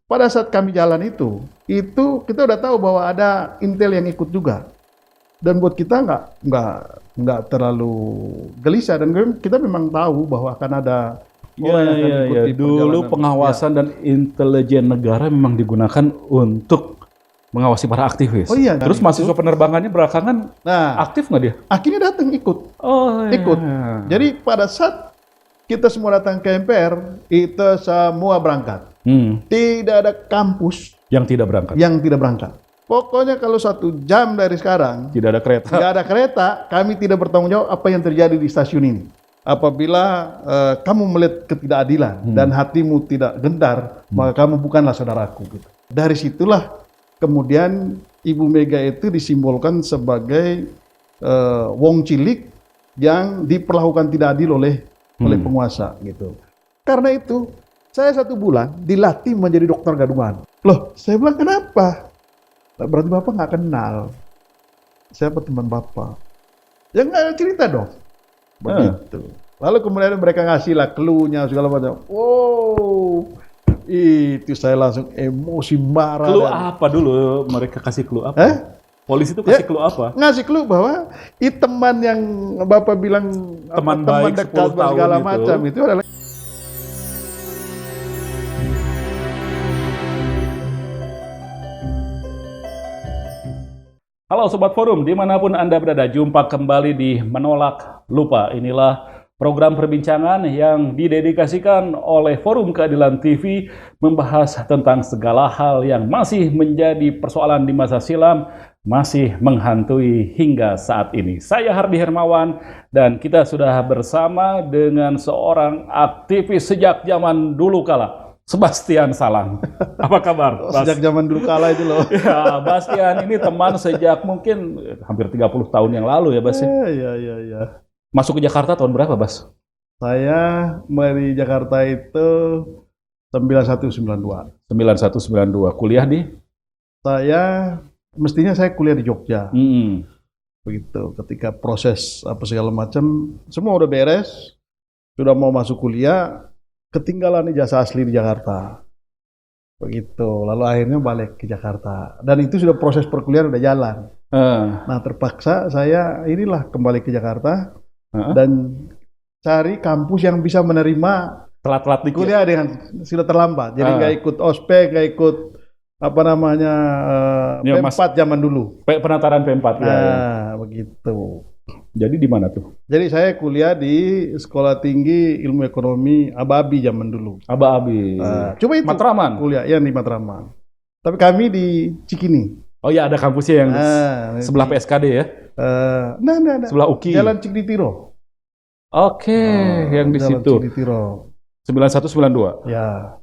pada saat kami jalan itu kita udah tahu bahwa ada intel yang ikut juga. Dan buat kita nggak terlalu gelisah, dan kita memang tahu bahwa akan ada orang yang akan ikut di Dulu perjalanan. pengawasan dan intelijen negara memang digunakan untuk mengawasi para aktivis. Oh iya, Terus kan mahasiswa penerbangannya belakangan Nah, aktif nggak dia? akhirnya datang ikut. Oh, Ikut. Jadi pada saat kita semua datang ke MPR, itu semua berangkat. Tidak ada kampus Yang tidak berangkat. yang tidak berangkat. Pokoknya kalau 1 jam dari sekarang Tidak ada kereta. tidak ada kereta, kami tidak bertanggung jawab apa yang terjadi di stasiun ini. Apabila kamu melihat ketidakadilan dan hatimu tidak gentar, maka kamu bukanlah saudaraku. Gitu. Dari situlah kemudian Ibu Mega itu disimbolkan sebagai wong cilik yang diperlakukan tidak adil oleh penguasa. Gitu. Karena itu saya 1 bulan dilatih menjadi dokter gadungan. Loh, saya bilang kenapa? Berarti Bapak nggak kenal. Siapa teman Bapak? Ya nggak cerita dong. Begitu. Lalu kemudian mereka ngasih lah clue-nya segala macam. Wow, itu saya langsung emosi marah. Clue apa dulu? Mereka kasih clue apa? Polisi itu kasih clue apa? Ngasih clue bahwa teman yang Bapak bilang Teman teman baik dekat 10 tahun segala itu. macam itu adalah. Halo Sobat Forum, dimanapun Anda berada, jumpa kembali di Menolak Lupa. Inilah program perbincangan yang didedikasikan oleh Forum Keadilan TV, membahas tentang segala hal yang masih menjadi persoalan di masa silam, masih menghantui hingga saat ini. Saya Hardi Hermawan, dan kita sudah bersama dengan seorang aktivis sejak zaman dulu kala, Sebastian Salang. Apa kabar, Bas? Sejak zaman dulu kala itu loh. Ya, Bastian ini teman sejak mungkin hampir 30 tahun yang lalu ya, Bas. Iya. Masuk ke Jakarta tahun berapa, Bas? Saya dari Jakarta itu 9192. 9192. Kuliah di? Mestinya saya kuliah di Jogja. Begitu. Ketika proses apa segala macam semua udah beres, sudah mau masuk kuliah, ketinggalan ijazah asli di Jakarta. Begitu. Lalu akhirnya balik ke Jakarta. Dan itu sudah proses perkuliahan udah jalan. Nah, terpaksa saya kembali ke Jakarta dan cari kampus yang bisa menerima Telat-telat dikit. kuliah dengan sudah terlambat. Jadi nggak ikut ospek, nggak ikut P4 zaman dulu. Penataran P4 ya. Begitu. Jadi di mana tuh? Jadi saya kuliah di Sekolah Tinggi Ilmu Ekonomi Aba-Abi zaman dulu. Aba-Abi. Coba itu Matraman. kuliah yang di Matraman. Tapi kami di Cikini. Oh ya, ada kampusnya yang sebelah PSKD ya? Nah. Sebelah UKI. Jalan Cikditiro. Oke, yang di Jalan situ. Cikditiro. 9192. Ya.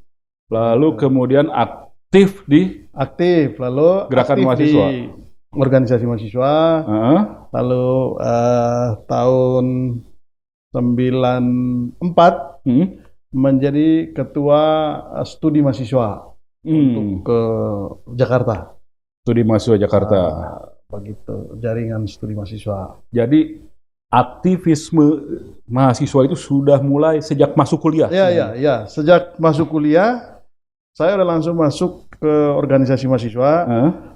Lalu kemudian aktif di Lalu Gerakan aktif Mahasiswa. di organisasi mahasiswa. Lalu tahun 94 menjadi ketua studi mahasiswa untuk ke Jakarta. Studi mahasiswa Jakarta. Begitu, jaringan studi mahasiswa. Jadi aktivisme mahasiswa itu sudah mulai sejak masuk kuliah. Ya. Sejak masuk kuliah, saya udah langsung masuk ke organisasi mahasiswa.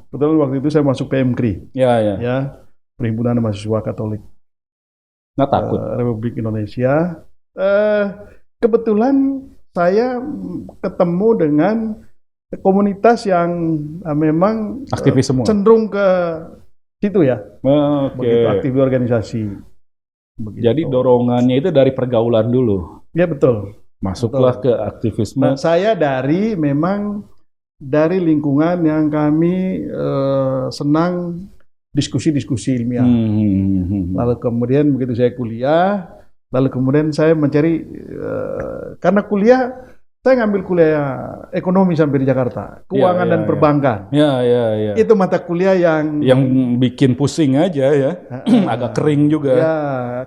Kebetulan waktu itu saya masuk PMKRI. Ya, Perhimpunan Mahasiswa Katolik. Nggak takut? Republik Indonesia. Kebetulan saya ketemu dengan komunitas yang memang aktivis semua. Cenderung ke situ ya. Begitu aktif di organisasi. Begitu. Jadi dorongannya itu dari pergaulan dulu. Ya betul. Masuklah ke aktivisme. Nah, saya dari lingkungan yang kami senang diskusi-diskusi ilmiah. Lalu kemudian begitu saya kuliah, lalu kemudian saya mencari karena kuliah saya ngambil kuliah ekonomi sampai di Jakarta, keuangan dan perbankan. Ya. Itu mata kuliah yang bikin pusing aja ya, agak kering juga. Ya,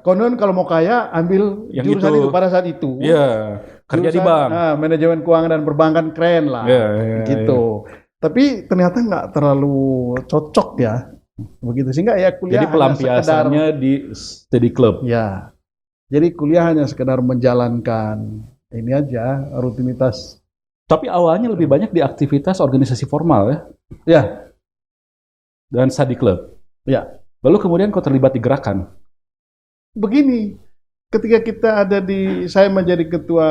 konon kalau mau kaya ambil yang jurusan itu pada saat itu. Ya, kerja di bank. Manajemen keuangan dan perbankan keren lah, gitu. Tapi ternyata nggak terlalu cocok ya, begitu sehingga ya kuliah. Jadi pelampiasannya di study club. Ya, jadi kuliah hanya sekedar menjalankan ini aja, rutinitas Tapi awalnya lebih banyak di aktivitas organisasi formal ya, Ya, dan study club. ya. Lalu kemudian kau terlibat di gerakan. Begini, ketika kita ada saya menjadi ketua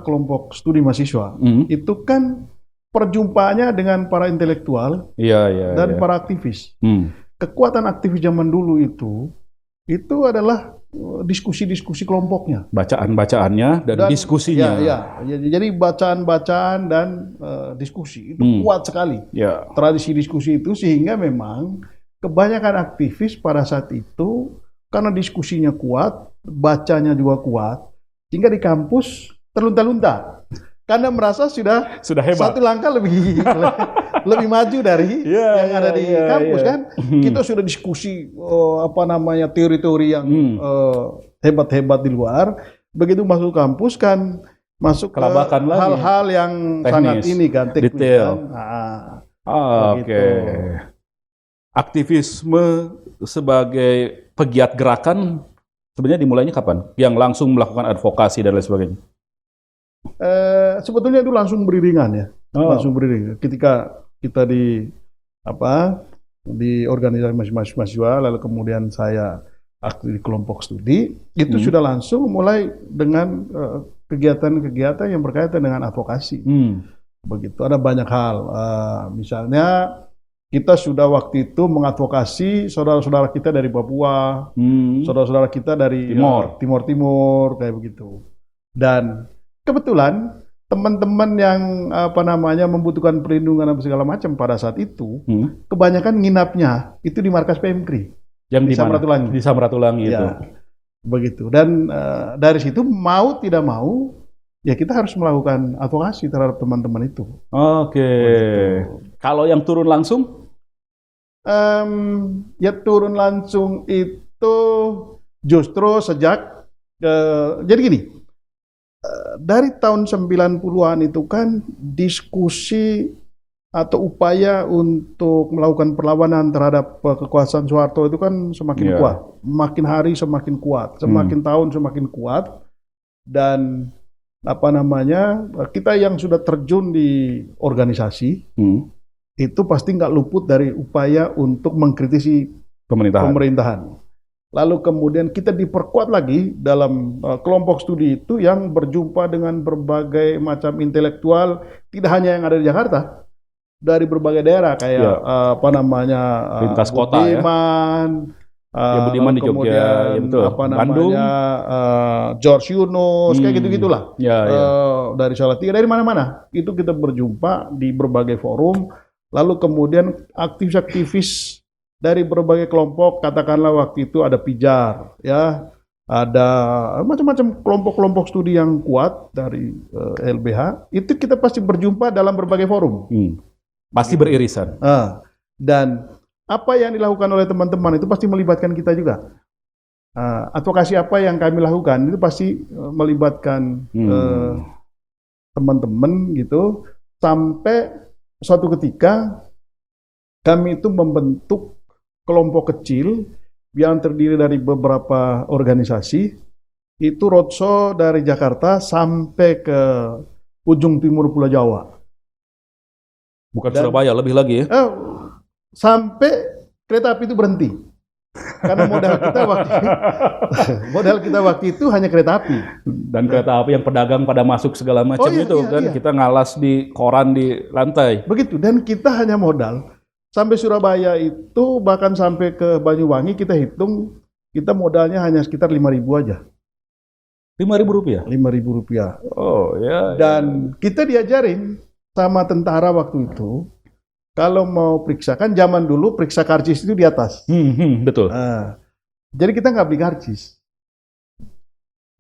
kelompok studi mahasiswa, itu kan perjumpaannya dengan para intelektual Iya. dan para aktivis. Hmm. Kekuatan aktivis zaman dulu itu adalah diskusi-diskusi kelompoknya. Bacaan-bacaannya dan diskusinya. Ya. Jadi bacaan-bacaan dan diskusi itu kuat sekali. Ya. Tradisi diskusi itu sehingga memang kebanyakan aktivis pada saat itu karena diskusinya kuat, bacanya juga kuat, sehingga di kampus terlunta-lunta. Karena merasa sudah hebat. Satu langkah lebih maju dari yang ada di kampus kan. Kita sudah diskusi teori-teori yang hebat-hebat di luar. Begitu masuk kampus kan masuk ke hal-hal yang sangat teknis. Detail. Kan. Oke. Aktivisme sebagai pegiat gerakan sebenarnya dimulainya kapan? Yang langsung melakukan advokasi dan lain sebagainya. Sebetulnya itu langsung beriringan ya, langsung beriringan. Ketika kita di organisasi mahasiswa, lalu kemudian saya aktif di kelompok studi, itu sudah langsung mulai dengan kegiatan-kegiatan yang berkaitan dengan advokasi. Begitu, ada banyak hal. Misalnya kita sudah waktu itu mengadvokasi saudara-saudara kita dari Papua, saudara-saudara kita dari Timur, kayak begitu. Dan kebetulan teman-teman yang membutuhkan perlindungan dan segala macam pada saat itu, kebanyakan nginapnya itu di markas PMKRI. Yang di Samratulangi. Di Samratulangi itu. Ya, begitu. Dan dari situ mau tidak mau, ya kita harus melakukan advokasi terhadap teman-teman itu. Oke. Kalau yang turun langsung? Ya turun langsung itu justru sejak jadi gini. Dari tahun 90-an itu kan diskusi atau upaya untuk melakukan perlawanan terhadap kekuasaan Soeharto itu kan semakin kuat. Makin hari semakin kuat, semakin tahun semakin kuat. Dan kita yang sudah terjun di organisasi itu pasti nggak luput dari upaya untuk mengkritisi pemerintahan. Lalu kemudian kita diperkuat lagi dalam kelompok studi itu yang berjumpa dengan berbagai macam intelektual, tidak hanya yang ada di Jakarta, dari berbagai daerah kayak lintas kota Budiman di Jogja, Bandung, George Yunus, kayak gitu-gitulah. Dari Salatiga, dari mana-mana itu kita berjumpa di berbagai forum. Lalu kemudian aktivis-aktivis dari berbagai kelompok, katakanlah waktu itu ada Pijar, ya, ada macam-macam kelompok-kelompok studi yang kuat dari LBH, itu kita pasti berjumpa dalam berbagai forum. Pasti beririsan. Dan apa yang dilakukan oleh teman-teman itu pasti melibatkan kita juga. Advokasi apa yang kami lakukan itu pasti melibatkan teman-teman gitu, sampai suatu ketika kami itu membentuk kelompok kecil yang terdiri dari beberapa organisasi, itu roadshow dari Jakarta sampai ke ujung timur Pulau Jawa. Bukan Surabaya, lebih lagi ya? Sampai kereta api itu berhenti. Karena modal kita waktu itu hanya kereta api. Dan kereta api yang pedagang pada masuk segala macam kita ngalas di koran di lantai. Begitu, dan kita hanya modal. Sampai Surabaya itu, bahkan sampai ke Banyuwangi, kita hitung, kita modalnya hanya sekitar 5.000 aja. Rp5.000? Rp5.000. Oh ya. Dan kita diajarin sama tentara waktu itu, kalau mau periksa, kan zaman dulu periksa karcis itu di atas. Betul. Jadi kita nggak beli karcis.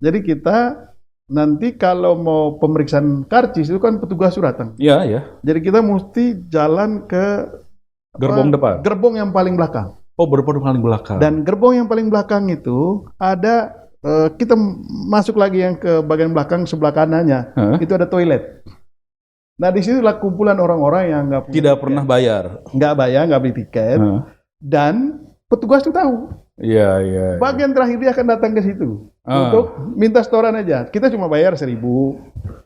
Jadi kita nanti kalau mau pemeriksaan karcis itu kan petugas datang. Iya. Jadi kita mesti jalan ke gerbong depan. Gerbong yang paling belakang. Oh, gerbong paling belakang. Dan gerbong yang paling belakang itu ada kita masuk lagi yang ke bagian belakang sebelah kanannya. Itu ada toilet. Nah, di situlah kumpulan orang-orang yang tidak pernah bayar. Nggak bayar, nggak beli tiket. Dan petugas itu tahu. Iya. Bagian terakhir dia akan datang ke situ. untuk minta setoran aja. Kita cuma bayar 1.000.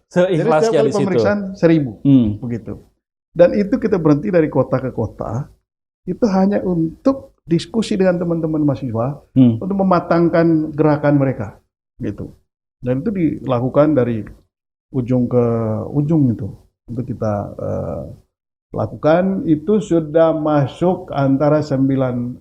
Jadi Seikhlasnya setiap kali di situ. pemeriksaan 1.000 begitu. Dan itu kita berhenti dari kota ke kota. Itu hanya untuk diskusi dengan teman-teman mahasiswa untuk mematangkan gerakan mereka, gitu. Dan itu dilakukan dari ujung ke ujung itu. Untuk kita lakukan itu sudah masuk antara 96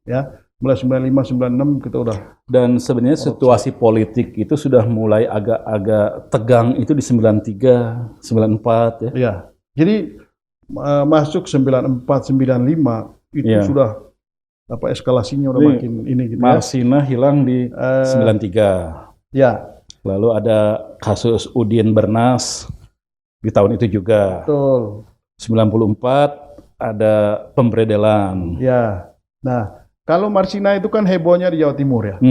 ya. Mulai 95, 96 kita udah. Dan sebenarnya situasi politik itu sudah mulai agak-agak tegang itu di 93, 94 ya. Iya. Jadi masuk 94, 95 itu sudah eskalasinya udah makin ini gitu ya. Marsina hilang di 93. Ya. Lalu ada kasus Udin Bernas di tahun itu juga. Betul. 94 ada pemberedelan. Ya. Nah, kalau Marsina itu kan hebohnya di Jawa Timur ya,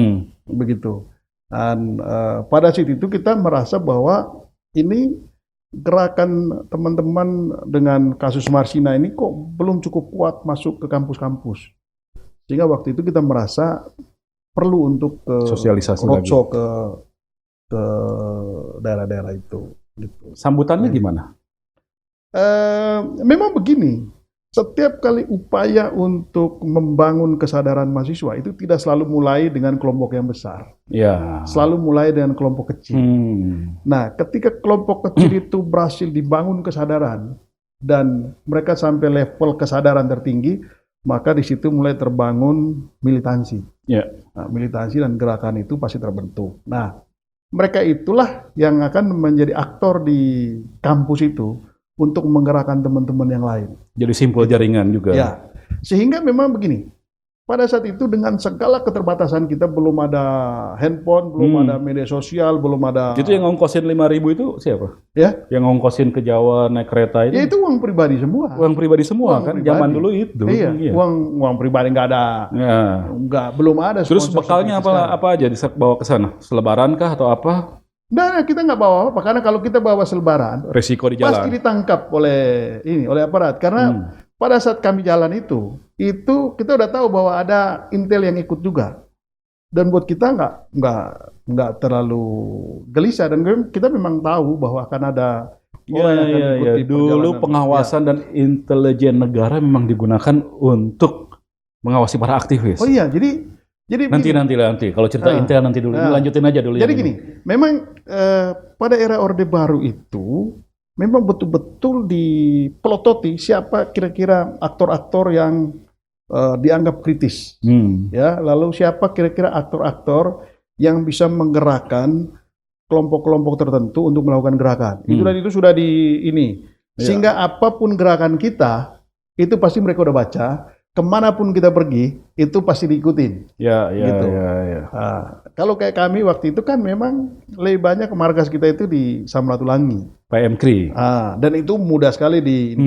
begitu. Dan pada saat itu kita merasa bahwa ini gerakan teman-teman dengan kasus Marsina ini kok belum cukup kuat masuk ke kampus-kampus. Sehingga waktu itu kita merasa perlu untuk sosialisasi roadshow ke daerah-daerah itu. Gitu. Sambutannya gimana? Memang begini. Setiap kali upaya untuk membangun kesadaran mahasiswa itu tidak selalu mulai dengan kelompok yang besar. Ya. Selalu mulai dengan kelompok kecil. Nah, ketika kelompok kecil itu berhasil dibangun kesadaran dan mereka sampai level kesadaran tertinggi, maka di situ mulai terbangun militansi. Ya. Nah, militansi dan gerakan itu pasti terbentuk. Nah, mereka itulah yang akan menjadi aktor di kampus itu untuk menggerakkan teman-teman yang lain. Jadi simpul jaringan juga. Ya, sehingga memang begini, pada saat itu dengan segala keterbatasan kita belum ada handphone, belum ada media sosial, belum ada... Itu yang ngongkosin 5.000 itu siapa? Ya? Yang ngongkosin ke Jawa naik kereta itu? Ya itu uang pribadi semua. Uang pribadi semua kan? Pribadi. Zaman dulu itu. Iya, uang pribadi nggak ada. Ya. Belum ada. Terus bekalnya apa aja dibawa ke sana? Selebaran kah atau apa? Nah, kita nggak bawa apa, karena kalau kita bawa selebaran, resiko di jalan pasti ditangkap oleh aparat. Karena pada saat kami jalan itu kita udah tahu bahwa ada intel yang ikut juga. Dan buat kita nggak terlalu gelisah, dan kita memang tahu bahwa akan ada orang yang akan ikuti Dulu pengawasan dan intelijen negara memang digunakan untuk mengawasi para aktivis. Oh iya, jadi nanti kalau cerita intel nanti dulu, lanjutin aja dulu. Jadi gini, memang pada era Orde Baru itu memang betul-betul dipelototi siapa kira-kira aktor-aktor yang dianggap kritis, ya. Lalu siapa kira-kira aktor-aktor yang bisa menggerakkan kelompok-kelompok tertentu untuk melakukan gerakan. Itu sudah sehingga apapun gerakan kita itu pasti mereka udah baca. Kemanapun kita pergi, itu pasti diikutin. Gitu. Nah, kalau kayak kami waktu itu kan memang lebih banyak markas kita itu di Samratulangi. PMKRI. Dan itu mudah sekali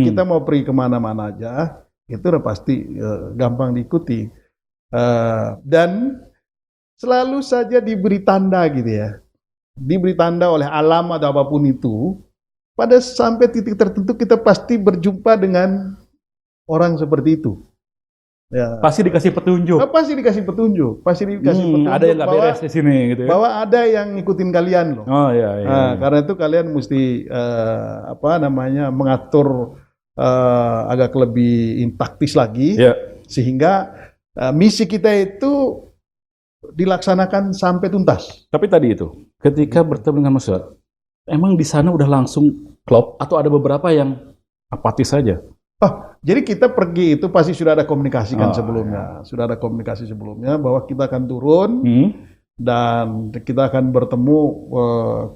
kita mau pergi kemana-mana aja, itu udah pasti gampang diikuti. Dan selalu saja diberi tanda gitu ya. Diberi tanda oleh alam atau apapun itu, pada sampai titik tertentu kita pasti berjumpa dengan orang seperti itu. Ya. Pasti dikasih petunjuk. Pasti dikasih petunjuk. Ada yang nggak beres di sini, gitu ya? Bahwa ada yang ngikutin kalian loh. Oh iya. Karena itu kalian mesti mengatur agak lebih taktis lagi, sehingga misi kita itu dilaksanakan sampai tuntas. Tapi tadi itu, ketika bertemu dengan masyarakat, emang di sana udah langsung klop atau ada beberapa yang apatis saja? Jadi kita pergi itu pasti sudah ada komunikasi sebelumnya. Sudah ada komunikasi sebelumnya bahwa kita akan turun dan kita akan bertemu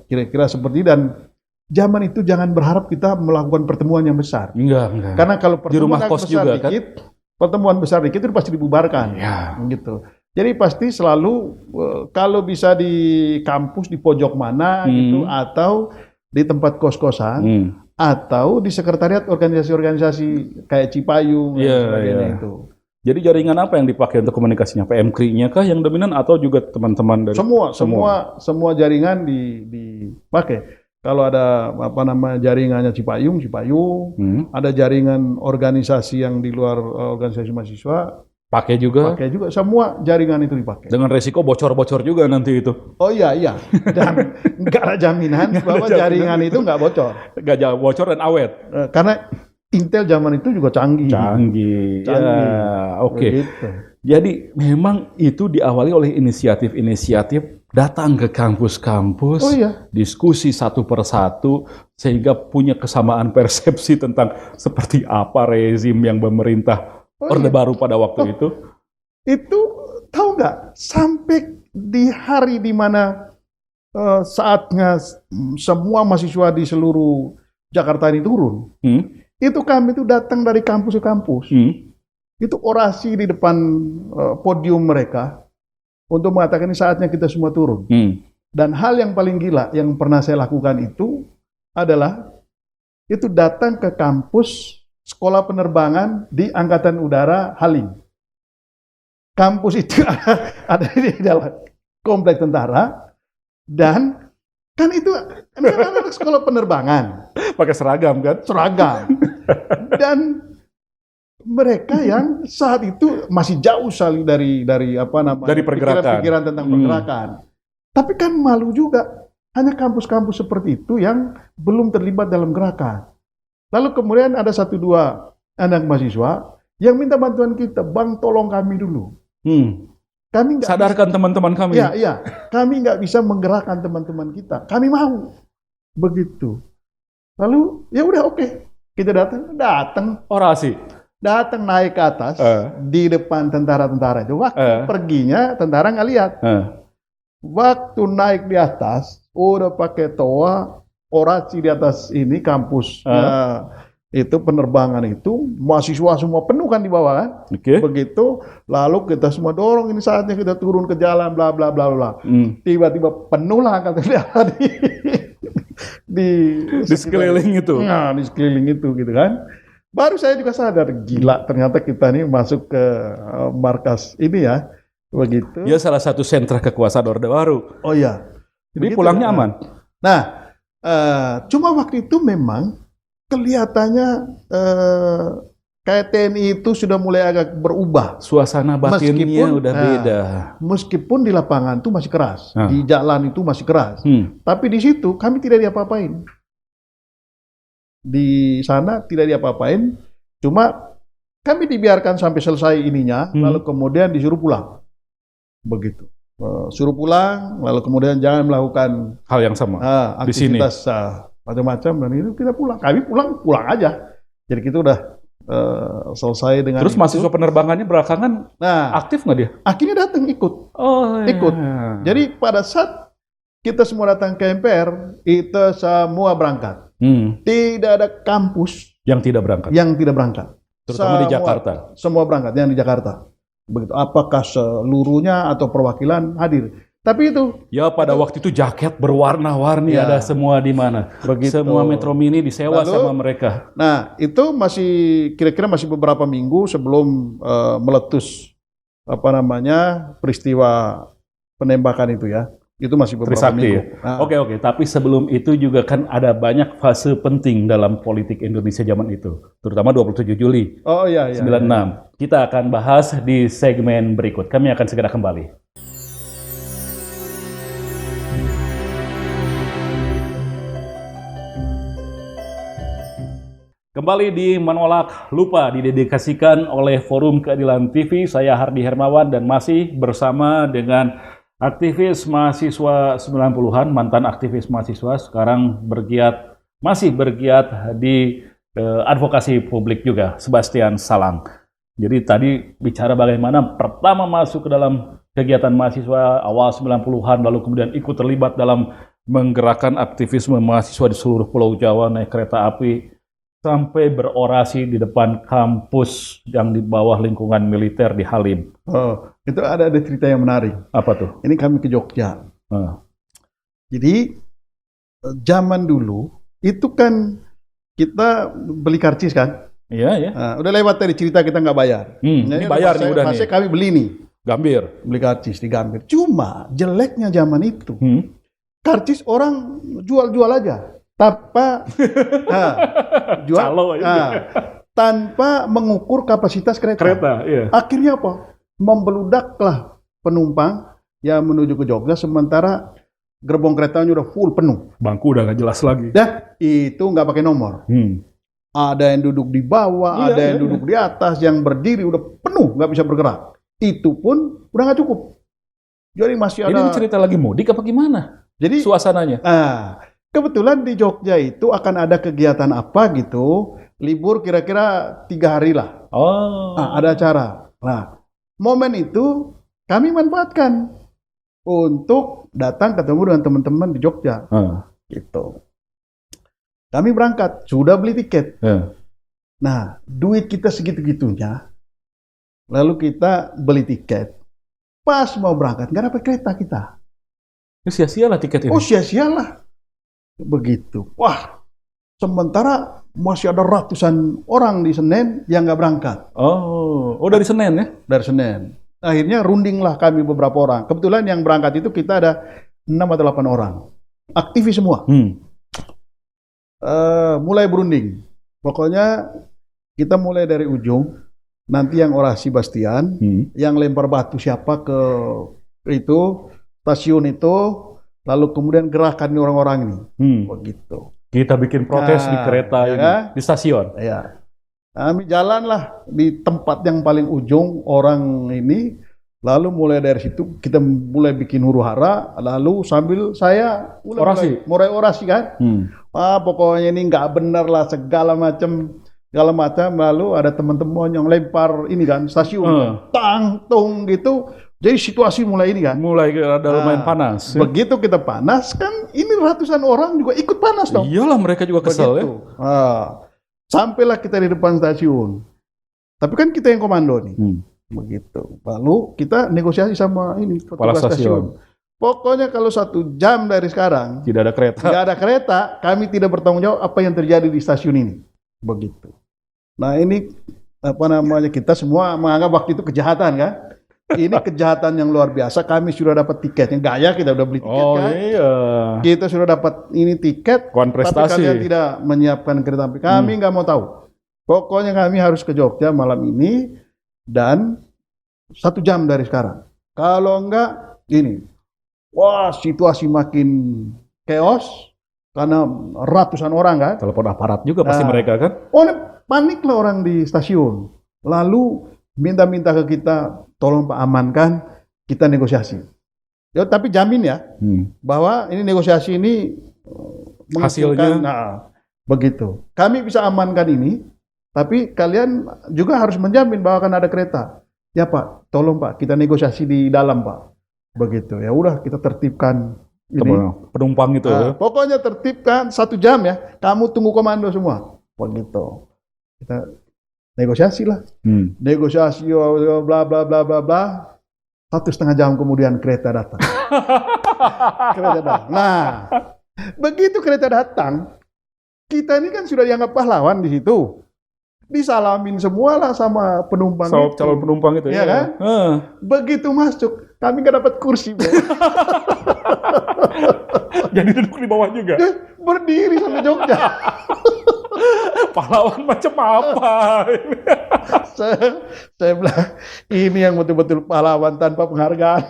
kira-kira seperti, dan zaman itu jangan berharap kita melakukan pertemuan yang besar. Enggak. Karena kalau di rumah kos juga dikit, kan? Pertemuan besar dikit itu pasti dibubarkan. Gitu. Jadi pasti selalu kalau bisa di kampus di pojok mana gitu, atau di tempat kos-kosan, atau di sekretariat organisasi-organisasi kayak Cipayung dan sebagainya itu. Jadi jaringan apa yang dipakai untuk komunikasinya? PMKRI-nya kah yang dominan atau juga teman-teman dari semua jaringan dipakai. Kalau ada jaringannya Cipayung, ada jaringan organisasi yang di luar organisasi mahasiswa, Pakai juga. Pakai juga, semua jaringan itu dipakai. Dengan resiko bocor-bocor juga nanti itu. Oh iya, dan nggak ada jaminan bahwa jaringan itu nggak bocor. Nggak jauh bocor dan awet. Karena Intel zaman itu juga canggih. Canggih. Ya, oke. Begitu. Jadi memang itu diawali oleh inisiatif datang ke kampus-kampus, Oh iya. diskusi satu persatu, sehingga punya kesamaan persepsi tentang seperti apa rezim yang memerintah Orde Baru pada waktu itu. Itu tahu nggak, sampai di hari di mana saatnya semua mahasiswa di seluruh Jakarta ini turun, itu kami itu datang dari kampus ke kampus. Itu orasi di depan podium mereka untuk mengatakan ini saatnya kita semua turun. Dan hal yang paling gila yang pernah saya lakukan itu adalah itu datang ke kampus sekolah penerbangan di Angkatan Udara Halim. Kampus itu ada di dalam komplek tentara, dan kan itu anak-anak sekolah penerbangan. Pakai seragam kan? Seragam. Dan mereka yang saat itu masih jauh sekali dari apa namanya, dari pergerakan, pikiran tentang pergerakan. Tapi kan malu juga, hanya kampus-kampus seperti itu yang belum terlibat dalam gerakan. Lalu kemudian ada 1-2 anak mahasiswa yang minta bantuan kita, Bang tolong kami dulu. Kami sadarkan teman-teman kami. Iya, kami nggak bisa menggerakkan teman-teman kita. Kami mau begitu. Lalu ya udah oke. Kita datang orasi. Datang naik ke atas di depan tentara-tentara itu. Waktu perginya tentara nggak lihat. Waktu naik di atas udah pakai toa, orasi di atas ini kampus itu penerbangan itu, mahasiswa semua penuh kan di bawah kan. Begitu, lalu kita semua dorong ini saatnya kita turun ke jalan bla bla bla bla. Tiba-tiba penuh lah kata di sekeliling itu. Nah, di sekeliling itu gitu kan. Baru saya juga sadar, gila ternyata kita ini masuk ke markas ini ya. Begitu. Dia salah satu sentra kekuasaan Orde Baru. Oh iya. Jadi pulangnya aman. Nah, cuma waktu itu memang kelihatannya kayak TNI itu sudah mulai agak berubah. Suasana batinnya udah beda. Meskipun di lapangan itu masih keras, di jalan itu masih keras. Tapi di situ kami tidak diapa-apain. Di sana tidak diapa-apain, cuma kami dibiarkan sampai selesai ininya, lalu kemudian disuruh pulang. Begitu. Suruh pulang, lalu kemudian jangan melakukan hal yang sama aktivitas macam-macam, dan itu kita pulang. Kami pulang aja. Jadi kita udah selesai dengan. Terus mahasiswa penerbangannya belakangan aktif nggak dia? Akhirnya datang ikut. Ikut. Jadi pada saat kita semua datang ke MPR, itu semua berangkat. Tidak ada kampus yang tidak berangkat. Terutama di Jakarta. Semua berangkat yang di Jakarta. Begitu. Apakah seluruhnya atau perwakilan hadir? Tapi itu. Ya pada waktu itu jaket berwarna-warni ada semua di mana. Begitu. Semua Metro Mini disewa sama mereka. Nah itu masih kira-kira masih beberapa minggu sebelum meletus peristiwa penembakan itu ya. Itu masih beberapa minggu. Oke. Tapi sebelum itu juga kan ada banyak fase penting dalam politik Indonesia zaman itu. Terutama 27 Juli 96. Kita akan bahas di segmen berikut. Kami akan segera kembali. Kembali di Menolak Lupa, didedikasikan oleh Forum Keadilan TV. Saya Hardi Hermawan dan masih bersama dengan aktivis mahasiswa 90-an, mantan aktivis mahasiswa, sekarang masih bergiat di advokasi publik juga, Sebastian Salang. Jadi tadi bicara bagaimana pertama masuk ke dalam kegiatan mahasiswa awal 90-an, lalu kemudian ikut terlibat dalam menggerakkan aktivisme mahasiswa di seluruh Pulau Jawa, naik kereta api, sampai berorasi di depan kampus yang di bawah lingkungan militer di Halim. Itu ada cerita yang menarik. Apa tuh? Ini kami ke Jogja. Jadi zaman dulu itu kan kita beli karcis kan? Iya. Udah lewat tadi cerita kita nggak bayar. Ini bayar nih udah nih. Kami beli nih. Gambir. Beli karcis di Gambir. Cuma jeleknya zaman itu, karcis orang jual-jual aja. tanpa mengukur kapasitas kereta. Iya. Akhirnya apa? Membeludaklah penumpang yang menuju ke Jogja, sementara gerbong keretanya udah full penuh. Bangku udah nggak jelas lagi. Dan itu nggak pakai nomor. Ada yang duduk di bawah, ada yang duduk di atas, yang berdiri udah penuh, nggak bisa bergerak. Itu pun udah nggak cukup. Jadi masih ada. Ini cerita lagi mudik apa gimana? Jadi Suasananya. kebetulan di Jogja itu akan ada kegiatan apa gitu, libur kira-kira 3 hari lah. Ada acara. Nah, momen itu kami manfaatkan untuk datang ketemu dengan teman-teman di Jogja. Gitu. Kami berangkat, sudah beli tiket. Nah, duit kita segitu-gitunya, lalu kita beli tiket. Pas mau berangkat, nggak dapat kereta kita. Sia-sialah tiket ini. Oh, sia-sialah. Begitu. Wah, sementara masih ada ratusan orang di Senen yang nggak berangkat. Oh, dari Senen ya? Dari Senen. Akhirnya rundinglah kami beberapa orang. Kebetulan yang berangkat itu kita ada 6 atau 8 orang. Aktivis semua. Mulai berunding. Pokoknya kita mulai dari ujung. Nanti yang orasi Bastian, yang lempar batu siapa ke itu stasiun itu, lalu kemudian gerakan orang-orang ini. Begitu. Kita bikin protes di kereta ini, di stasiun. Ya. Kami jalanlah di tempat yang paling ujung orang ini. Lalu mulai dari situ kita mulai bikin huru-hara, lalu sambil saya mulai orasi kan. Pokoknya ini nggak benar lah segala macam. Lalu ada teman-teman yang lempar ini kan stasiun, tang tung gitu. Jadi situasi mulai ini kan. Mulai ada lumayan panas. Begitu kita panas kan, ini ratusan orang juga ikut panas dong. Iyalah, mereka juga kesel ya. Sampailah kita di depan stasiun. Tapi kan kita yang komando nih. Begitu. Lalu kita negosiasi sama ini kepala stasiun. Pokoknya kalau 1 jam dari sekarang tidak ada kereta, kami tidak bertanggung jawab apa yang terjadi di stasiun ini. Begitu. Nah ini kita semua menganggap waktu itu kejahatan kan. Ini kejahatan yang luar biasa. Kami sudah dapat tiketnya, gaya kita udah beli tiket kan. Iya. Kita sudah dapat ini tiket, tapi kalian tidak menyiapkan kereta api. Kami nggak mau tahu. Pokoknya kami harus ke Jogja malam ini dan 1 jam dari sekarang. Kalau enggak ini, wah situasi makin chaos karena ratusan orang kan. Telepon aparat juga pasti mereka kan. Paniklah orang di stasiun. Lalu minta-minta ke kita, tolong Pak amankan, kita negosiasi. Ya, tapi jamin ya, bahwa ini negosiasi ini hasilnya. Begitu. Kami bisa amankan ini, tapi kalian juga harus menjamin bahwa akan ada kereta. Ya Pak, tolong Pak, kita negosiasi di dalam Pak. Begitu. Ya udah kita tertibkan ini. Penumpang itu. Pokoknya tertibkan 1 jam ya. Kamu tunggu komando semua. Begitu. Kita negosiasi lah. Negosiasi bla bla bla bla bla. 1,5 jam kemudian kereta datang. Nah, begitu kereta datang, kita ini kan sudah dianggap pahlawan di situ. Disalamin semua lah sama penumpang itu. Calon penumpang itu ya kan? Begitu masuk, kami nggak dapat kursi. Jadi duduk di bawah juga? Berdiri sampai Jogja. Pahlawan macam apa? Saya bilang, ini yang betul-betul pahlawan tanpa penghargaan.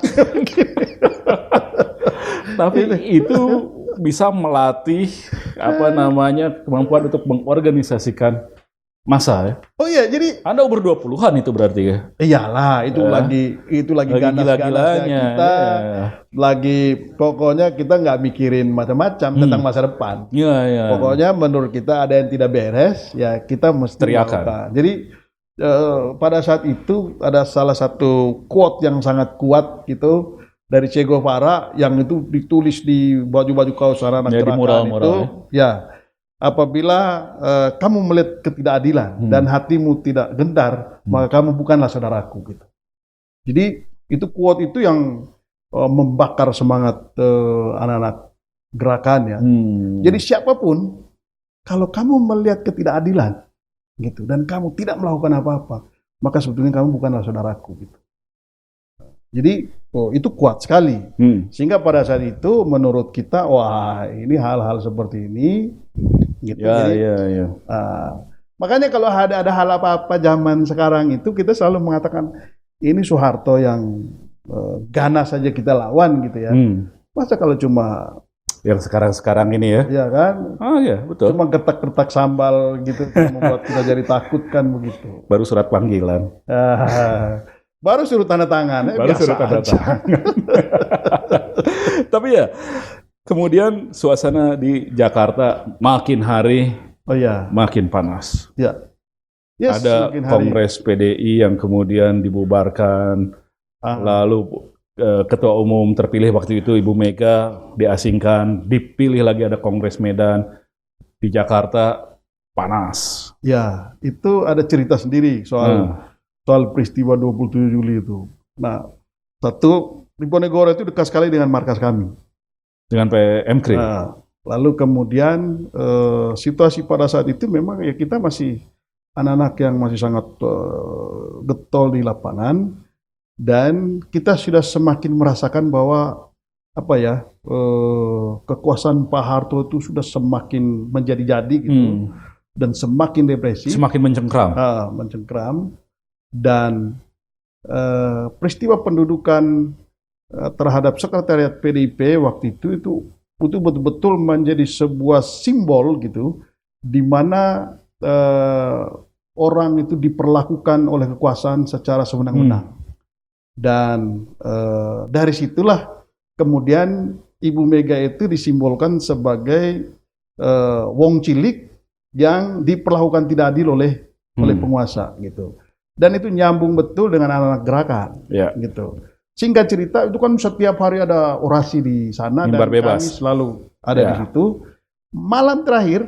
Tapi itu bisa melatih kemampuan untuk mengorganisasikan masa ya. Oh iya, jadi Anda umur 20-an itu berarti ya? Iyalah, itu lagi ganas-ganasnya kita. Lagi pokoknya kita nggak mikirin macam-macam tentang masa depan. Pokoknya menurut kita ada yang tidak beres, ya kita mesti teriakan. Jadi pada saat itu ada salah satu quote yang sangat kuat gitu dari Che Guevara yang itu ditulis di baju-baju kaos anak gerakan itu. Ya. Apabila kamu melihat ketidakadilan dan hatimu tidak gentar, maka kamu bukanlah saudaraku gitu. Jadi itu quote itu yang membakar semangat anak-anak gerakan ya. Jadi siapapun, kalau kamu melihat ketidakadilan gitu dan kamu tidak melakukan apa-apa, maka sebetulnya kamu bukanlah saudaraku gitu. Jadi itu kuat sekali. Sehingga pada saat itu menurut kita, wah ini hal-hal seperti ini gitu. Makanya kalau ada hal apa-apa zaman sekarang itu kita selalu mengatakan ini Soeharto yang ganas saja kita lawan gitu ya. Masa kalau cuma yang sekarang ini ya? Ya kan? Oh iya, betul. Cuma gertak-gertak sambal gitu membuat kita jadi takut kan begitu. Baru surat panggilan. Baru suruh tanda tangan. Baru suruh tanda tangan. Tapi ya, kemudian suasana di Jakarta makin hari makin panas. Ya. Yes, ada Kongres PDI yang kemudian dibubarkan. Lalu Ketua Umum terpilih waktu itu Ibu Mega diasingkan, dipilih lagi ada Kongres Medan. Di Jakarta panas. Ya, itu ada cerita sendiri soal peristiwa 27 Juli itu. Nah, satu, Diponegoro itu dekat sekali dengan markas kami. Dengan PMKRI. Nah, lalu kemudian situasi pada saat itu memang ya kita masih anak-anak yang masih sangat getol di lapangan. Dan kita sudah semakin merasakan bahwa kekuasaan Pak Harto itu sudah semakin menjadi-jadi gitu, dan semakin depresi, semakin mencengkram, dan peristiwa pendudukan terhadap sekretariat PDIP waktu itu betul-betul menjadi sebuah simbol gitu, di mana orang itu diperlakukan oleh kekuasaan secara sewenang-wenang. Dan dari situlah kemudian Ibu Mega itu disimbolkan sebagai wong cilik yang diperlakukan tidak adil oleh penguasa gitu. Dan itu nyambung betul dengan anak-anak gerakan gitu. Singkat cerita itu kan setiap hari ada orasi di sana dan kami selalu ada di situ. Malam terakhir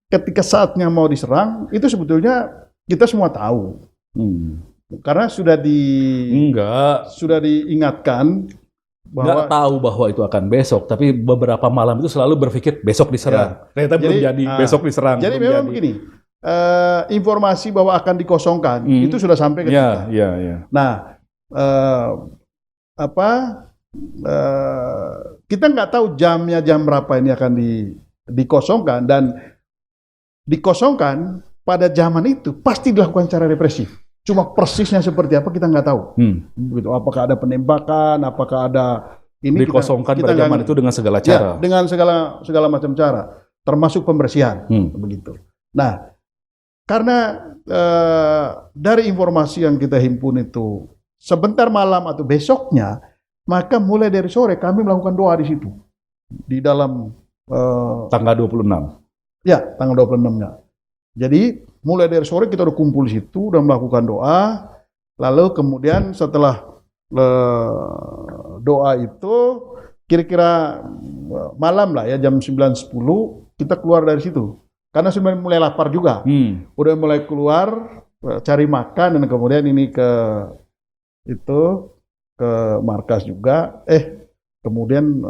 ketika saatnya mau diserang itu sebetulnya kita semua tahu. Karena sudah diingatkan bahwa nggak tahu bahwa itu akan besok, tapi beberapa malam itu selalu berpikir besok diserang. Ternyata belum jadi, besok diserang. Jadi memang begini, informasi bahwa akan dikosongkan itu sudah sampai ke kita. Nah, kita nggak tahu jamnya jam berapa ini akan dikosongkan, dan dikosongkan pada zaman itu pasti dilakukan secara represif. Cuma persisnya seperti apa kita nggak tahu. Begitu. Apakah ada penembakan, apakah ada ini dikosongkan pada zaman itu dengan segala cara. Ya, dengan segala macam cara, termasuk pembersihan, begitu. Nah, karena dari informasi yang kita himpun itu sebentar malam atau besoknya, maka mulai dari sore kami melakukan doa di situ, di dalam tanggal 26. Ya, tanggal 26-nya. Jadi mulai dari sore kita udah kumpul di situ, udah melakukan doa. Lalu kemudian setelah doa itu kira-kira malam lah ya, jam 9-10 kita keluar dari situ. Karena sudah mulai lapar juga. Udah mulai keluar cari makan, dan kemudian ini ke markas juga. Kemudian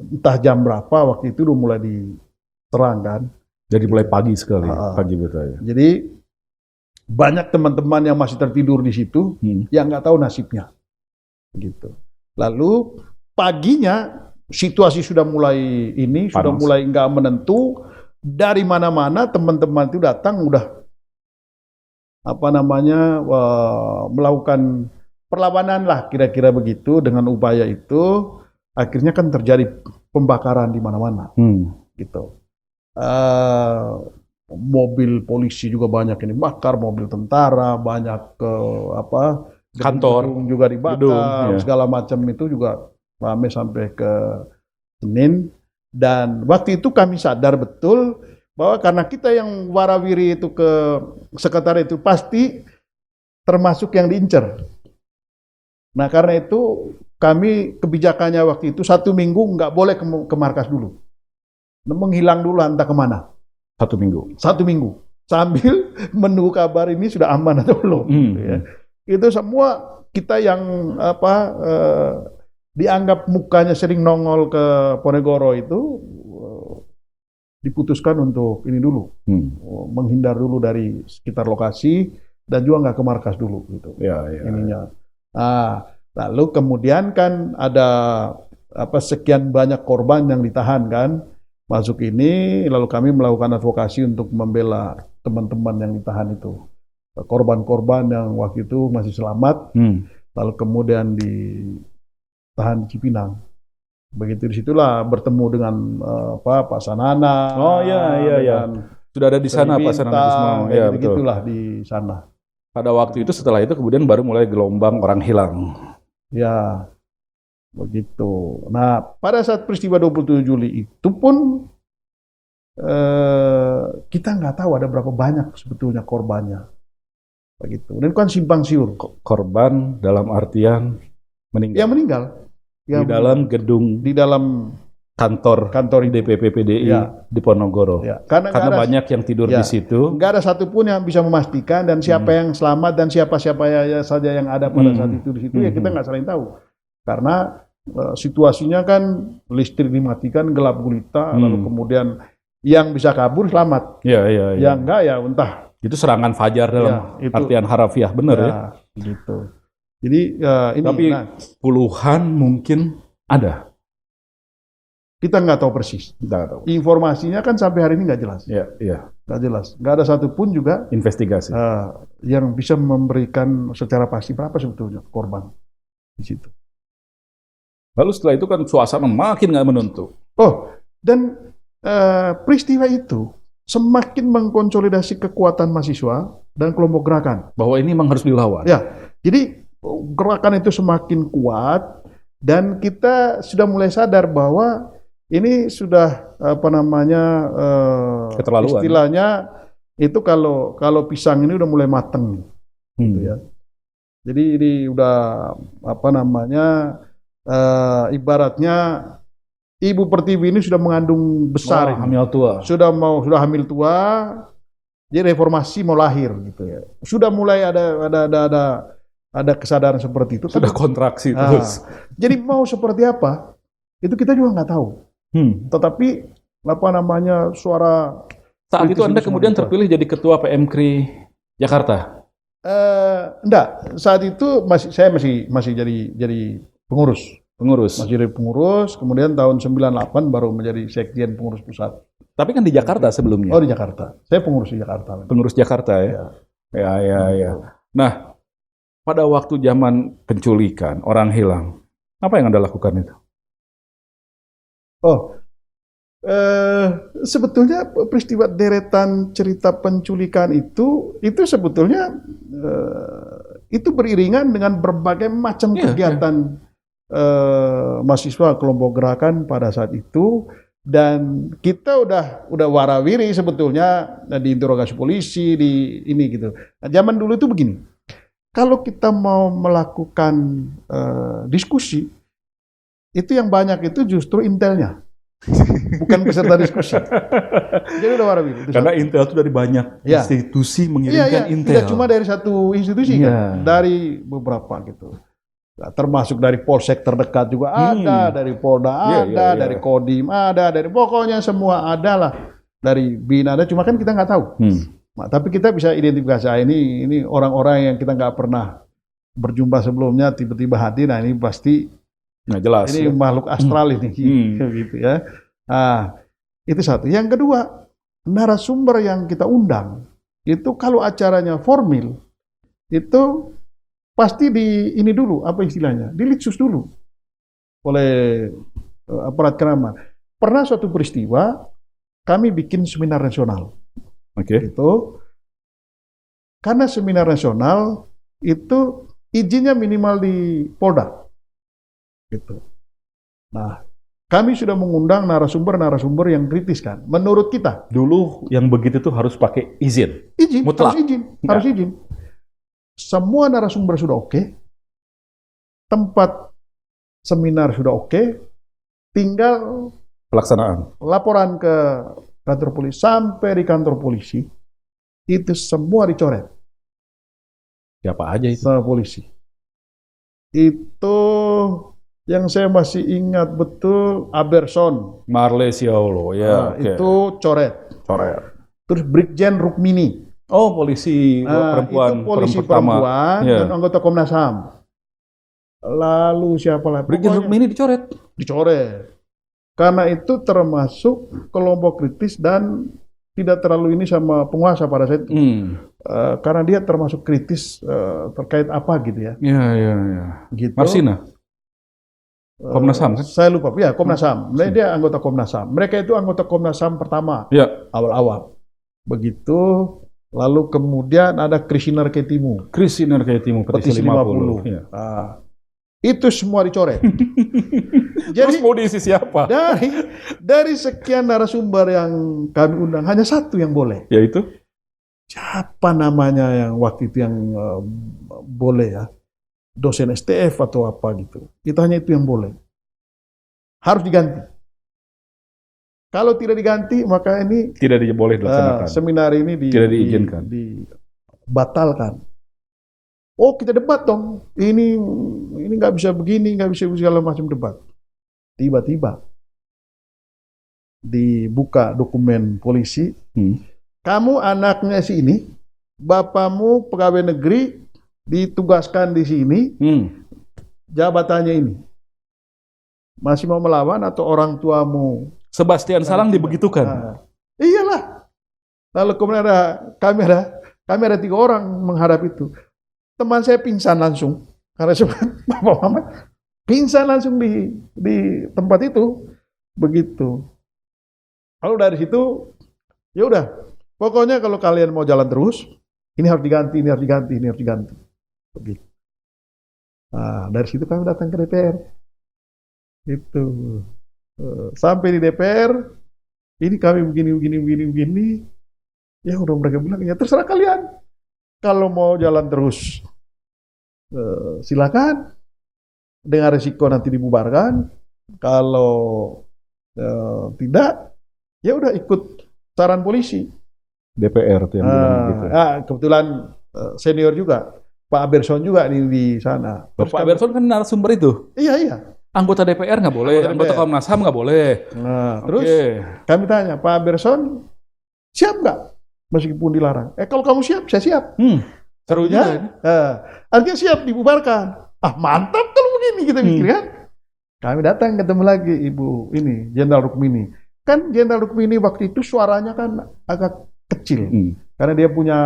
entah jam berapa waktu itu udah mulai diterangkan. Jadi mulai pagi sekali, pagi betul ya. Jadi banyak teman-teman yang masih tertidur di situ, yang nggak tahu nasibnya, gitu. Lalu paginya situasi sudah mulai sudah mulai nggak menentu. Dari mana-mana teman-teman itu datang, udah melakukan perlawanan lah, kira-kira begitu. Dengan upaya itu, akhirnya kan terjadi pembakaran di mana-mana, gitu. Mobil polisi juga banyak ini bakar, mobil tentara banyak kantor juga dibakar, segala macam itu juga ramai sampai ke Senin. Dan waktu itu kami sadar betul bahwa karena kita yang warawiri itu ke sekretariat itu pasti termasuk yang diincar. Nah, karena itu kami kebijakannya waktu itu 1 minggu nggak boleh ke markas dulu. Menghilang dulu entah kemana. 1 minggu. 1 minggu. Sambil menunggu kabar ini sudah aman atau belum. Ya. Itu semua kita yang dianggap mukanya sering nongol ke Ponegoro itu diputuskan untuk ini dulu. Menghindar dulu dari sekitar lokasi dan juga nggak ke markas dulu gitu. Ininya. Nah, lalu kemudian kan ada sekian banyak korban yang ditahan kan. Masuk ini, lalu kami melakukan advokasi untuk membela teman-teman yang ditahan itu. Korban-korban yang waktu itu masih selamat, lalu kemudian ditahan di Cipinang. Begitu disitulah bertemu dengan Pak Sanana. Oh iya. Sudah ada di sana Pak Sanana Gusmao. Ya, betul. Begitulah di sana. Pada waktu itu setelah itu kemudian baru mulai gelombang orang hilang. Ya, begitu. Nah, pada saat peristiwa 27 Juli itu pun kita nggak tahu ada berapa banyak sebetulnya korbannya. Begitu. Dan kan simpang siur. Korban dalam artian meninggal. Yang meninggal. Di dalam gedung. Di dalam kantor itu. DPP PDI di Ponorogo. Ya. Karena banyak yang tidur di situ. Nggak ada satupun yang bisa memastikan dan siapa yang selamat dan siapa-siapa saja yang ada pada saat itu di situ ya kita nggak saling tahu. Karena situasinya kan listrik dimatikan, gelap gulita, lalu kemudian yang bisa kabur selamat. Yang enggak ya entah. Itu serangan fajar dalam artian harafiah, benar ya? Gitu. Jadi ini. Tapi puluhan mungkin ada. Kita nggak tahu persis. Nggak tahu. Informasinya kan sampai hari ini nggak jelas. Iya. Nggak jelas. Nggak ada satupun juga investigasi yang bisa memberikan secara pasti berapa sebetulnya korban di situ. Lalu setelah itu kan suasana makin nggak menentu. Dan peristiwa itu semakin mengkonsolidasi kekuatan mahasiswa dan kelompok gerakan. Bahwa ini memang harus dilawan. Ya, jadi gerakan itu semakin kuat dan kita sudah mulai sadar bahwa ini sudah keterlaluan. Istilahnya itu kalau pisang ini udah mulai mateng, gitu ya. Jadi ini udah ibaratnya Ibu Pertiwi ini sudah mengandung besar, hamil tua. Sudah hamil tua, jadi reformasi mau lahir gitu ya. Sudah mulai ada kesadaran seperti itu. Sudah kontraksi terus. Jadi mau seperti apa? Itu kita juga nggak tahu. Tetapi suara saat itu Anda kemudian terpilih jadi ketua PMKRI Jakarta. Enggak, saat itu saya masih jadi pengurus. Masih jadi pengurus, kemudian tahun 98 baru menjadi sekjen pengurus pusat. Tapi kan di Jakarta sebelumnya. Di Jakarta. Saya pengurus di Jakarta. Pengurus Jakarta ya. Ya. Nah, pada waktu zaman penculikan, orang hilang, apa yang Anda lakukan itu? Sebetulnya peristiwa deretan cerita penculikan itu sebetulnya itu beriringan dengan berbagai macam kegiatan mahasiswa kelompok gerakan pada saat itu, dan kita udah warawiri sebetulnya diinterogasi polisi di ini gitu. Nah, zaman dulu itu begini, kalau kita mau melakukan diskusi itu yang banyak itu justru intelnya, bukan peserta diskusi. Jadi udah warawiri. Karena intel itu dari banyak institusi mengirimkan intel. Tidak cuma dari satu institusi kan, dari beberapa gitu. Termasuk dari polsek terdekat juga ada, dari Polda ada, dari Kodim ada, dari pokoknya semua ada lah, dari BIN ada. Cuma kan kita nggak tahu. Nah, tapi kita bisa identifikasi ini orang-orang yang kita nggak pernah berjumpa sebelumnya tiba-tiba hadir. Nah ini pasti. Nah, jelas. Ini makhluk astral ini, gitu ya. Nah, itu satu. Yang kedua, narasumber yang kita undang itu kalau acaranya formal itu pasti ini dulu, apa istilahnya, dilitsus dulu oleh aparat keamanan. Pernah suatu peristiwa kami bikin seminar nasional. Itu karena seminar nasional itu izinnya minimal di Polda. Gitu. Nah, kami sudah mengundang narasumber yang kritis kan. Menurut kita. Dulu yang begitu tuh harus pakai izin. Mutlak. Harus izin. Semua narasumber sudah oke. Tempat seminar sudah oke. Tinggal pelaksanaan. Laporan ke kantor polisi. Sampai di kantor polisi, itu semua dicoret. Siapa aja itu? Sama polisi. Itu yang saya masih ingat betul, Aberson. Marles Yaulo, ya. Itu coret. Terus Brigjen Rukmini. Polisi perempuan. Itu polisi perempuan dan anggota Komnas HAM. Lalu siapa lagi? Brigjen Rukmini dicoret. Karena itu termasuk kelompok kritis dan tidak terlalu ini sama penguasa pada saat itu. Karena dia termasuk kritis terkait apa gitu ya. Iya. Gitu. Marsina. Komnas HAM kan? Saya lupa, ya Komnas HAM. Dia anggota Komnas HAM. Mereka itu anggota Komnas HAM pertama, awal-awal. Begitu, lalu kemudian ada Krishiner Ketimu. Krishiner Ketimu, petisi 50. Ya. Itu semua dicoret. Terus mau diisi siapa? Dari sekian narasumber yang kami undang, hanya satu yang boleh. Yaitu? Siapa namanya yang waktu itu yang boleh ya? Dosen STF atau apa gitu. Itu hanya itu yang boleh. Harus diganti. Kalau tidak diganti, maka ini tidak boleh dilaksanakan. Seminar ini tidak diizinkan. Dibatalkan. Oh, kita debat dong. Ini nggak bisa begini, nggak bisa segala macam debat. Tiba-tiba dibuka dokumen polisi. Kamu anaknya si ini, bapakmu pegawai negeri, ditugaskan di sini, jabatannya ini. Masih mau melawan atau orang tuamu? Sebastian Salang dibegitukan. Iyalah. Lalu kemudian kami ada 3 orang menghadap itu. Teman saya pingsan langsung karena Bapak Muhammad pingsan langsung di tempat itu. Begitu. Lalu dari situ ya udah. Pokoknya kalau kalian mau jalan terus, ini harus diganti, ini harus diganti, ini harus diganti. Begitu. Nah, dari situ kami datang ke DPR. Itu. Sampai di DPR, ini kami begini. Ya udah mereka bilang, ya terserah kalian. Kalau mau jalan terus, silakan. Dengan resiko nanti dibubarkan. Kalau tidak, ya udah ikut saran polisi. DPR tuh yang bilang gitu. Kebetulan senior juga, Pak Aberson juga di sana. Pak Aberson kan narasumber itu. Iya. Anggota DPR nggak boleh, anggota Komnas HAM nggak boleh. Nah, terus kami tanya, Pak Aberson siap nggak meskipun dilarang? Kalau kamu siap, saya siap. Seru juga. Artinya siap dibubarkan. Mantap kalau begini kita mikir kan. Kami datang ketemu lagi Ibu ini, Jenderal Rukmini. Kan Jenderal Rukmini waktu itu suaranya kan agak kecil. Karena dia punya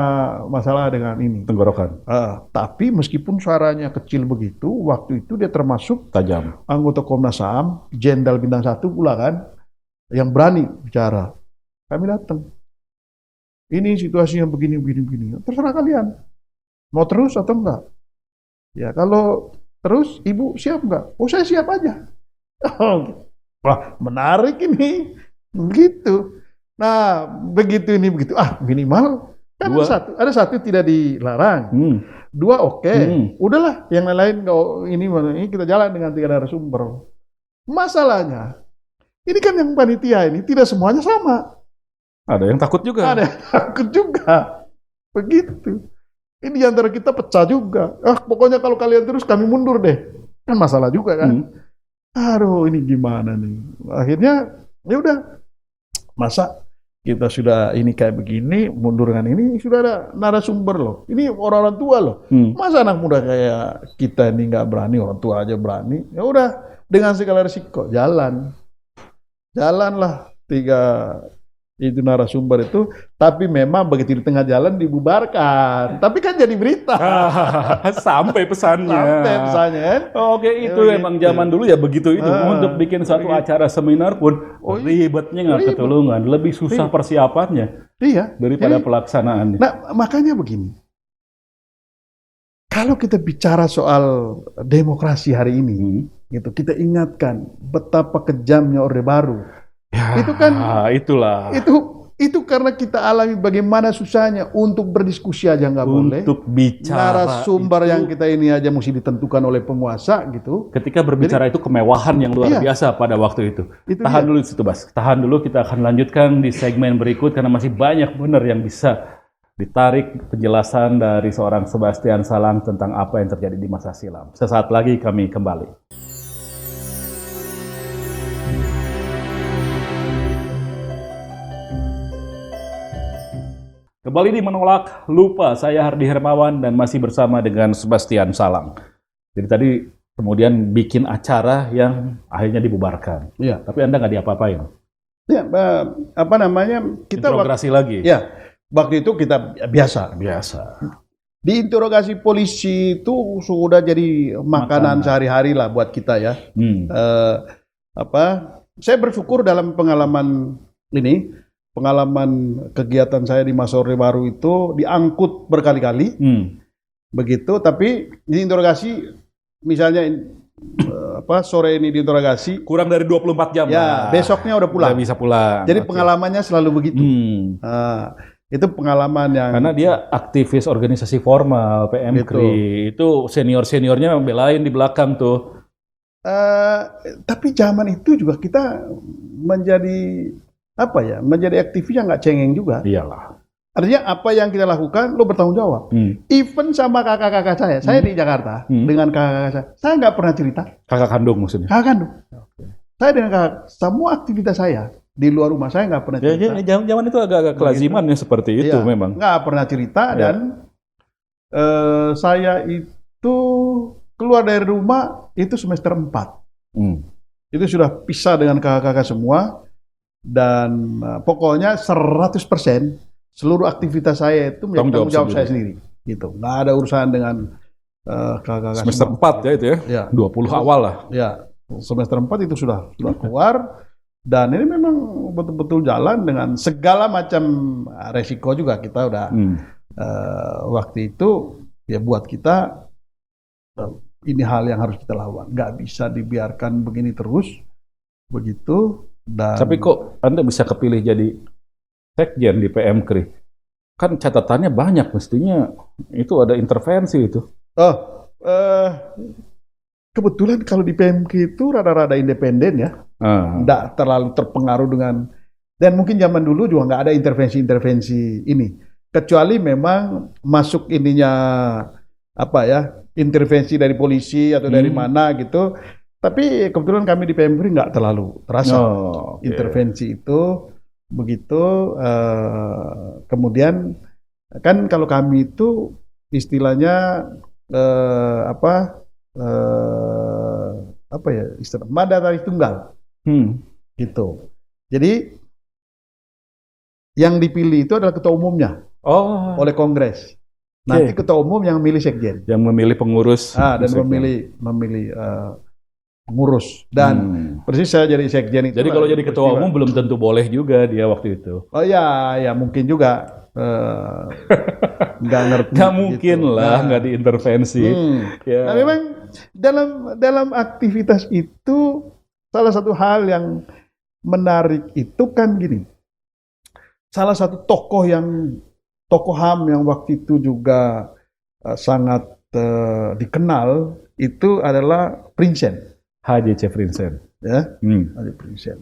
masalah dengan ini. Tenggorokan. Tapi meskipun suaranya kecil begitu, waktu itu dia termasuk tajam. Anggota Komnas HAM, Jenderal Bintang 1 pula kan, yang berani bicara. Kami datang. Ini situasinya begini. Terserah kalian. Mau terus atau enggak? Ya kalau terus, Ibu siap enggak? Oh, saya siap aja. Wah, menarik ini. Begitu. Nah, begitu. Minimal kan ada satu tidak dilarang. 2 oke. Udahlah, yang lain ini kita jalan dengan 3 narasumber. Masalahnya, ini kan yang panitia ini tidak semuanya sama. Ada yang takut juga. Begitu. Ini antara kita pecah juga. Pokoknya kalau kalian terus kami mundur deh. Kan masalah juga kan. Aduh, ini gimana nih. Akhirnya ya udah. Masa kita sudah ini kayak begini, mundur dengan ini, sudah ada narasumber loh. Ini orang-orang tua loh. Masa anak muda kayak kita ini nggak berani, orang tua aja berani. Ya udah, dengan segala risiko jalanlah 3 itu narasumber itu. Tapi memang begitu di tengah jalan dibubarkan. Tapi kan jadi berita. Sampai pesannya. Kan? Oke, itu emang zaman dulu ya begitu itu. Untuk bikin satu acara seminar pun ribetnya nggak ketulungan. Lebih susah persiapannya daripada pelaksanaannya. Nah, makanya begini. Kalau kita bicara soal demokrasi hari ini, gitu, kita ingatkan betapa kejamnya Orde Baru. Ya, itu kan itulah. Itu karena kita alami bagaimana susahnya untuk berdiskusi aja nggak boleh. Untuk bicara. Narasumber yang kita ini aja mesti ditentukan oleh penguasa gitu. Ketika berbicara itu kemewahan yang luar biasa pada waktu itu. Tahan dulu di situ, Bas. Tahan dulu, kita akan lanjutkan di segmen berikut karena masih banyak benar yang bisa ditarik penjelasan dari seorang Sebastian Salang tentang apa yang terjadi di masa silam. Sesaat lagi kami kembali. Kembali di Menolak Lupa, saya Hardi Hermawan dan masih bersama dengan Sebastian Salang. Jadi tadi kemudian bikin acara yang akhirnya dibubarkan. Iya. Tapi Anda nggak diapa-apain. Ya, apa namanya? Kita Interogasi lagi. ya, waktu itu kita biasa. Diinterogasi polisi itu sudah jadi makanan sehari-hari lah buat kita ya. Saya bersyukur dalam pengalaman ini, pengalaman kegiatan saya di masa Orde Baru itu diangkut berkali-kali, begitu. Tapi diinterogasi, misalnya sore ini diinterogasi, kurang dari 24 jam. Ya, besoknya udah pulang. Udah bisa pulang. Jadi pengalamannya selalu begitu. Itu pengalaman yang... Karena dia aktivis organisasi formal, PMKRI. Itu senior-seniornya belain di belakang tuh. Tapi zaman itu juga kita menjadi menjadi aktivis yang nggak cengeng juga. Iyalah. Artinya apa yang kita lakukan, lo bertanggung jawab. Even sama kakak-kakak saya di Jakarta dengan kakak-kakak saya nggak pernah cerita. Kakak kandung maksudnya? Kakak kandung. Saya dengan kakak, semua aktivitas saya di luar rumah saya nggak pernah cerita. Zaman itu agak-agak kelazimannya seperti itu memang. Nggak pernah cerita dan saya itu keluar dari rumah itu semester 4. Itu sudah pisah dengan kakak-kakak semua dan pokoknya 100% seluruh aktivitas saya itu menjadi tanggung jawab saya sendiri. Gitu. Nggak ada urusan dengan kakak-kakak semester semua. 4 ya itu ya? 20 awal lah. Ya, semester 4 itu sudah keluar dan ini memang betul-betul jalan dengan segala macam resiko juga kita udah waktu itu ya buat kita ini hal yang harus kita lawan. Nggak bisa dibiarkan begini terus, begitu. Dan tapi kok Anda bisa kepilih jadi sekjen di PMKRI? Kan catatannya banyak, mestinya itu ada intervensi itu. Kebetulan kalau di PMKRI itu rada-rada independen ya, nggak terlalu terpengaruh dengan, dan mungkin zaman dulu juga nggak ada intervensi-intervensi ini, kecuali memang masuk ininya intervensi dari polisi atau dari mana gitu. Tapi kebetulan kami di PMKRI nggak terlalu terasa intervensi itu. Begitu kemudian kan kalau kami itu istilahnya istilah mandatari tunggal gitu. Jadi yang dipilih itu adalah ketua umumnya oleh Kongres. Nanti ketua umum yang memilih sekjen, yang memilih pengurus dan memilih pengurus. Dan persis saya jadi sekjen itu. Jadi kalau jadi ketua umum belum tentu boleh juga dia waktu itu. Oh ya mungkin juga. Nggak ngerti. Nggak mungkin gitu. lah, nggak diintervensi. Nah memang dalam aktivitas itu salah satu hal yang menarik itu kan gini. Salah satu tokoh HAM yang waktu itu juga sangat dikenal itu adalah Prinsén. H.J.C. Prinsén. Ya, H.J. Prinsén.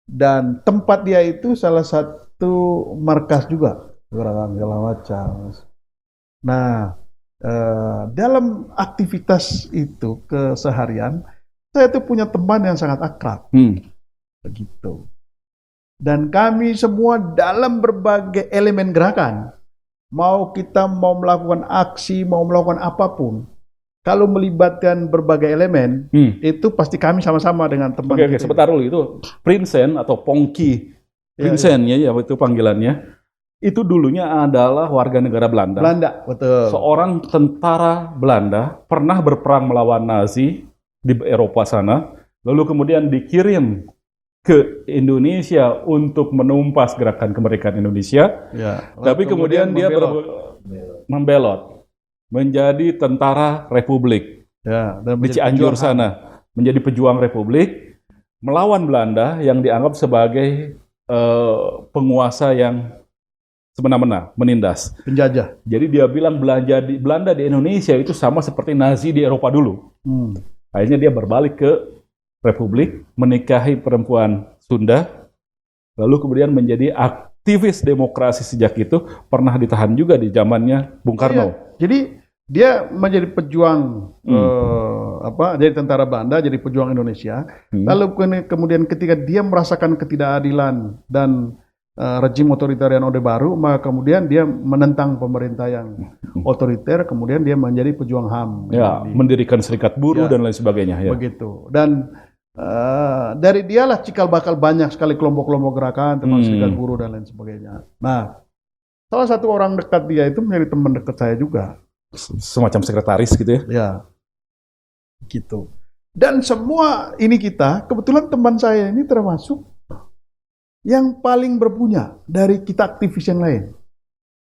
Dan tempat dia itu salah satu markas juga, segala macam. Nah, dalam aktivitas itu keseharian, saya tuh punya teman yang sangat akrab, begitu. Dan kami semua dalam berbagai elemen gerakan, kita mau melakukan aksi, mau melakukan apapun, kalau melibatkan berbagai elemen, itu pasti kami sama-sama dengan teman kita. Oke, sebentar dulu, itu Prinsén atau Pongki Prinsén ya itu panggilannya. Itu dulunya adalah warga negara Belanda. Betul. Seorang tentara Belanda pernah berperang melawan Nazi di Eropa sana, lalu kemudian dikirim ke Indonesia untuk menumpas gerakan kemerdekaan Indonesia. Tapi kemudian dia membelot menjadi tentara Republik di Cianjur sana, menjadi pejuang Republik, melawan Belanda yang dianggap sebagai penguasa yang semena-mena, menindas, penjajah. Jadi dia bilang Belanda di Indonesia itu sama seperti Nazi di Eropa dulu. Akhirnya dia berbalik ke Republik, menikahi perempuan Sunda, lalu kemudian menjadi aktivis demokrasi sejak itu, pernah ditahan juga di zamannya Bung Karno. Jadi dia menjadi pejuang, jadi tentara Belanda, jadi pejuang Indonesia. Lalu kemudian ketika dia merasakan ketidakadilan dan rejim otoritarian Orde Baru, maka kemudian dia menentang pemerintah yang otoriter, kemudian dia menjadi pejuang HAM. Mendirikan serikat buruh dan lain sebagainya. Begitu. Dan Dari dialah cikal bakal banyak sekali kelompok-kelompok gerakan, termasuk serikat buruh dan lain sebagainya. Nah, salah satu orang dekat dia itu menjadi teman dekat saya juga. Semacam sekretaris gitu ya? Ya, gitu. Dan semua ini kita, kebetulan teman saya ini termasuk yang paling berpunya dari kita aktivis yang lain.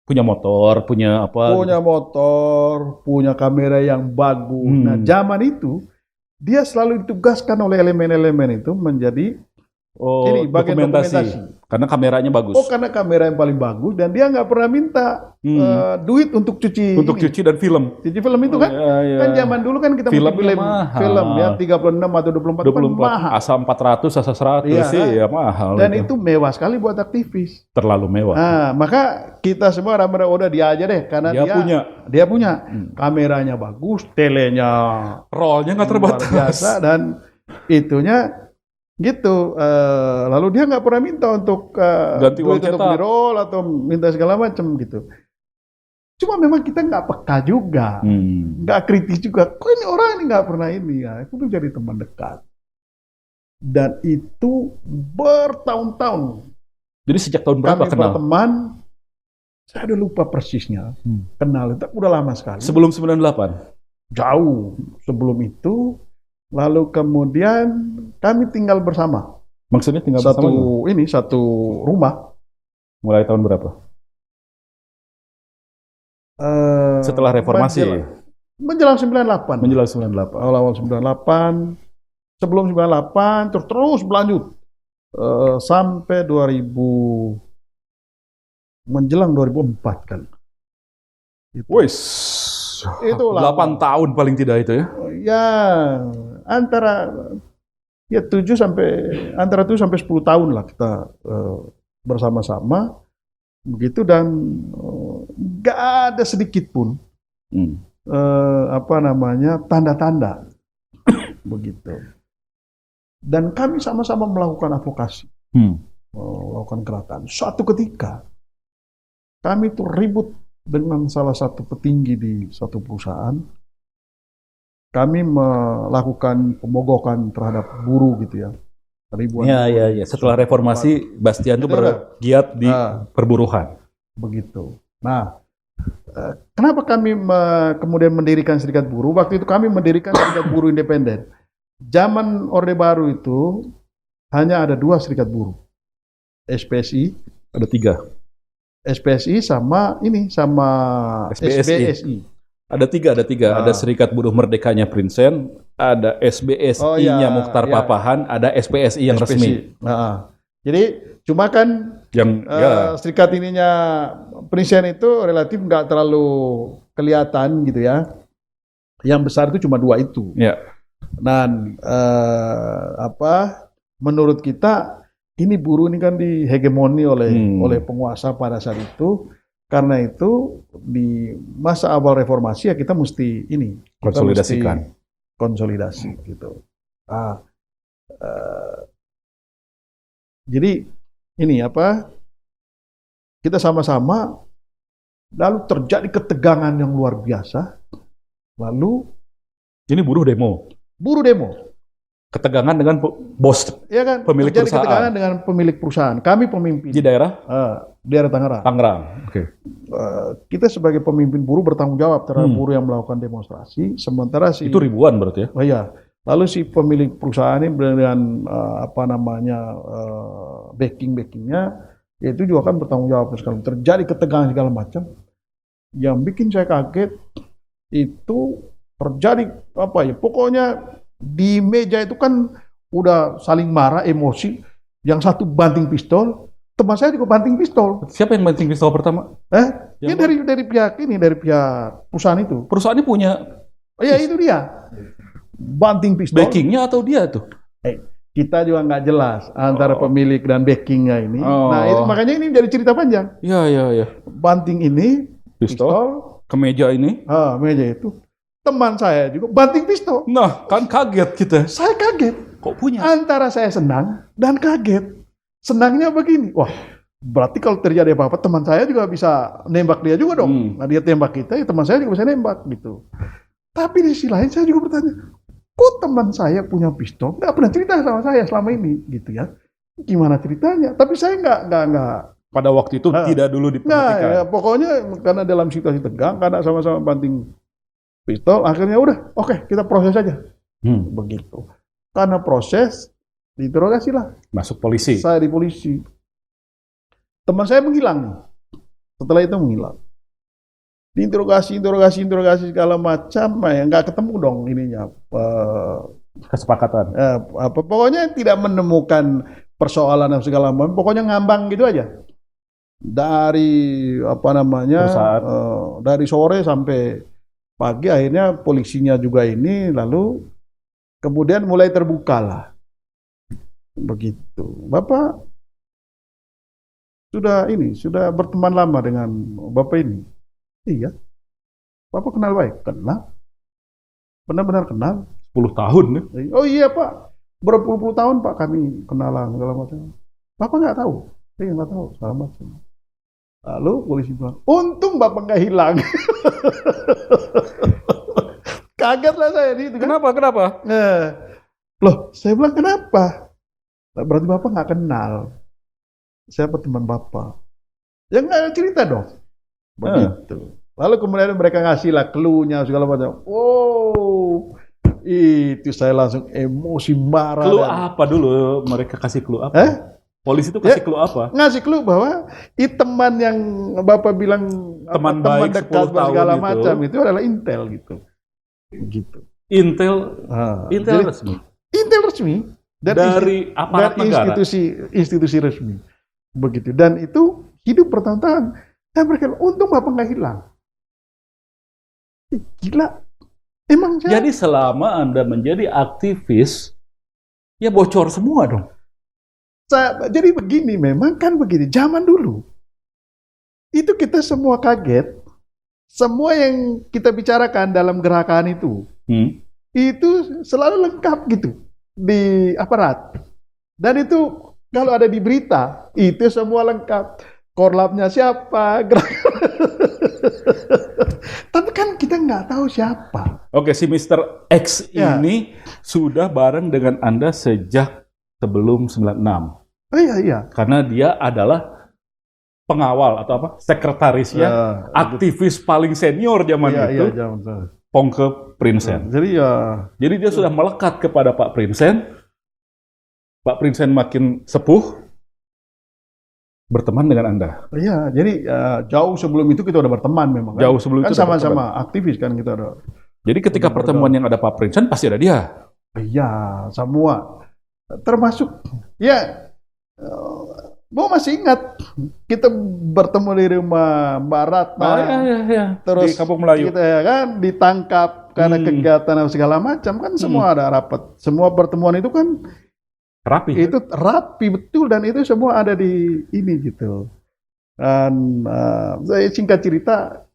Punya motor, punya apa? Punya motor, punya kamera yang bagus. Nah, zaman itu dia selalu ditugaskan oleh elemen-elemen itu menjadi ini bagian dokumentasi. Karena kameranya bagus. Oh, karena kamera yang paling bagus dan dia nggak pernah minta duit untuk cuci. Untuk cuci dan film. Cuci film itu kan? Kan zaman dulu kan kita film ya 36 atau 24 itu kan mahal. Asa 400, asa 100 sih ya mahal. Dan itu mewah sekali buat aktivis. Terlalu mewah. Nah, maka kita semua ramai-ramai udah dia aja deh karena dia punya kameranya bagus, telenya rollnya nggak terbatas biasa dan itunya gitu. Lalu dia nggak pernah minta untuk ganti uang untuk beli roll atau minta segala macam gitu. Cuma memang kita nggak peka juga, nggak kritis juga. Kok ini orang ini nggak pernah ini ya? Itu jadi teman dekat. Dan itu bertahun-tahun. Jadi sejak tahun berapa kami kenal? Berteman, saya udah lupa persisnya. Kenal itu udah lama sekali. Sebelum 98? Jauh sebelum itu. Lalu kemudian kami tinggal bersama. Maksudnya tinggal bersama? Satu rumah. Mulai tahun berapa? Setelah reformasi? Menjelang 98. Menjelang 98. Awal 98. Sebelum 98 terus berlanjut. Sampai 2000. Menjelang 2004 kan. Wis. Itu 8 tahun paling tidak itu ya? Ya, antara 7 sampai 10 tahun lah kita bersama-sama begitu dan nggak ada sedikit pun tanda-tanda begitu. Dan kami sama-sama melakukan advokasi, melakukan gerakan. Suatu ketika kami tuh ribut dengan salah satu petinggi di satu perusahaan. Kami melakukan pemogokan terhadap buruh gitu ya. Ribuan. Iya. Setelah reformasi, Bastian itu bergiat di perburuhan. Begitu. Nah, kenapa kami kemudian mendirikan serikat buruh? Waktu itu kami mendirikan serikat buruh independen. Zaman Orde Baru itu hanya ada 2 serikat buruh. SPSI. Ada 3. SPSI sama SBSI. Ada tiga. Ada Serikat Buruh Merdekanya Prinsen, ada SBSI-nya Mukhtar Papahan, ada SPSI yang resmi. Jadi cuma kan yang serikat ininya Prinsen itu relatif nggak terlalu kelihatan gitu ya. Yang besar itu cuma 2 itu. Ya. Dan menurut kita ini buruh ini kan dihegemoni oleh penguasa pada saat itu. Karena itu di masa awal reformasi ya kita mesti konsolidasikan. Konsolidasi gitu. Jadi ini kita sama-sama lalu terjadi ketegangan yang luar biasa. Lalu ini buruh demo. Ketegangan dengan bos, ya kan? Pemilik terjadi perusahaan. Ketegangan dengan pemilik perusahaan. Kami pemimpin. Di daerah? Daerah Tangerang. Oke. Kita sebagai pemimpin buruh bertanggung jawab terhadap buruh yang melakukan demonstrasi. Sementara itu ribuan berarti ya? Oh iya. Lalu si pemilik perusahaan ini dengan backingnya, itu juga kan bertanggung jawab sekali. Terjadi ketegangan segala macam. Yang bikin saya kaget itu terjadi pokoknya di meja itu kan udah saling marah, emosi. Yang satu banting pistol, teman saya juga banting pistol. Siapa yang banting pistol pertama? Ya dari pihak perusahaan itu. Perusahaan ini punya? Ya itu dia. Banting pistol. Backingnya atau dia tuh? Kita juga nggak jelas antara pemilik dan backingnya ini. Nah itu makanya ini jadi cerita panjang. Iya. Banting ini pistol. Ke meja ini? Meja itu. Teman saya juga banting pistol. Nah, kan kaget kita. Saya kaget. Kok punya? Antara saya senang dan kaget. Senangnya begini, wah berarti kalau terjadi apa-apa teman saya juga bisa nembak dia juga dong. Nah dia tembak kita, ya teman saya juga bisa nembak gitu. Tapi di sisi lain saya juga bertanya, kok teman saya punya pistol, nggak pernah cerita sama saya selama ini, gitu ya. Gimana ceritanya? Tapi saya nggak. Pada waktu itu tidak dulu Nah, diperhatikan. ya, pokoknya karena dalam situasi tegang, karena sama-sama banting pistol, akhirnya udah, oke, kita proses aja. Begitu. Karena proses, diinterogasi lah. Masuk polisi. Saya di polisi. Teman saya menghilang. Setelah itu menghilang. Diinterogasi segala macam, ya nggak ketemu dong ininya. Kesepakatan. Pokoknya tidak menemukan persoalan dan segala macam. Pokoknya ngambang gitu aja. Dari dari sore sampai pagi, akhirnya polisinya juga ini, lalu kemudian mulai terbuka lah. Begitu. Bapak sudah berteman lama dengan Bapak ini. Iya. Bapak kenal baik? Kenal. Benar-benar kenal. 10 tahun ya? Oh iya Pak. Berpuluh-puluh tahun Pak kami kenalan segala macam. Bapak nggak tahu? Saya nggak tahu segala macam. Lalu polisi bilang, untung Bapak nggak hilang. Kaget lah saya itu. Kenapa? Loh, saya bilang kenapa? Berarti Bapak nggak kenal. Siapa teman Bapak? Ya nggak ada cerita dong. Begitu. Lalu kemudian mereka ngasih lah clue-nya segala macam. Oh, itu saya langsung emosi, marah. Clue apa dulu? Mereka kasih clue apa? Polisi itu kasih clue apa? Ngasih clue bahwa teman yang Bapak bilang teman baik dekat segala macam itu adalah intel gitu. Gitu. Intel resmi. Intel resmi dari aparat negara. Institusi resmi. Begitu. Dan itu hidup bertahun-tahun. Dan mereka untung Bapak nggak hilang. Gila. Emang jadi selama Anda menjadi aktivis, ya bocor semua dong. Jadi begini, memang kan begini. Zaman dulu, itu kita semua kaget. Semua yang kita bicarakan dalam gerakan itu selalu lengkap gitu di aparat. Dan itu kalau ada di berita, itu semua lengkap. Korlapnya siapa? Tapi kan kita nggak tahu siapa. Oke, si Mr. X ini sudah bareng dengan Anda sejak sebelum 96. Oh iya. Karena dia adalah pengawal atau apa? Sekretarisnya, aktivis paling senior zaman itu. Pongke Prinsen. Jadi dia sudah melekat kepada Pak Prinsen. Pak Prinsen makin sepuh, berteman dengan Anda. Iya, jadi jauh sebelum itu kita udah berteman memang. Jauh sebelum kan itu sama-sama aktivis kan kita ada. Jadi ketika pertemuan yang ada Pak Prinsen pasti ada dia. Iya, semua. Termasuk ya, Bo masih ingat kita bertemu di rumah Mbak Ratna. Iya. Terus di Kampung Melayu. Kita ya kan ditangkap karena kegiatan segala macam kan semua ada rapat. Semua pertemuan itu kan rapi. Itu rapi betul dan itu semua ada di ini gitu. Dan saya singkat cerita,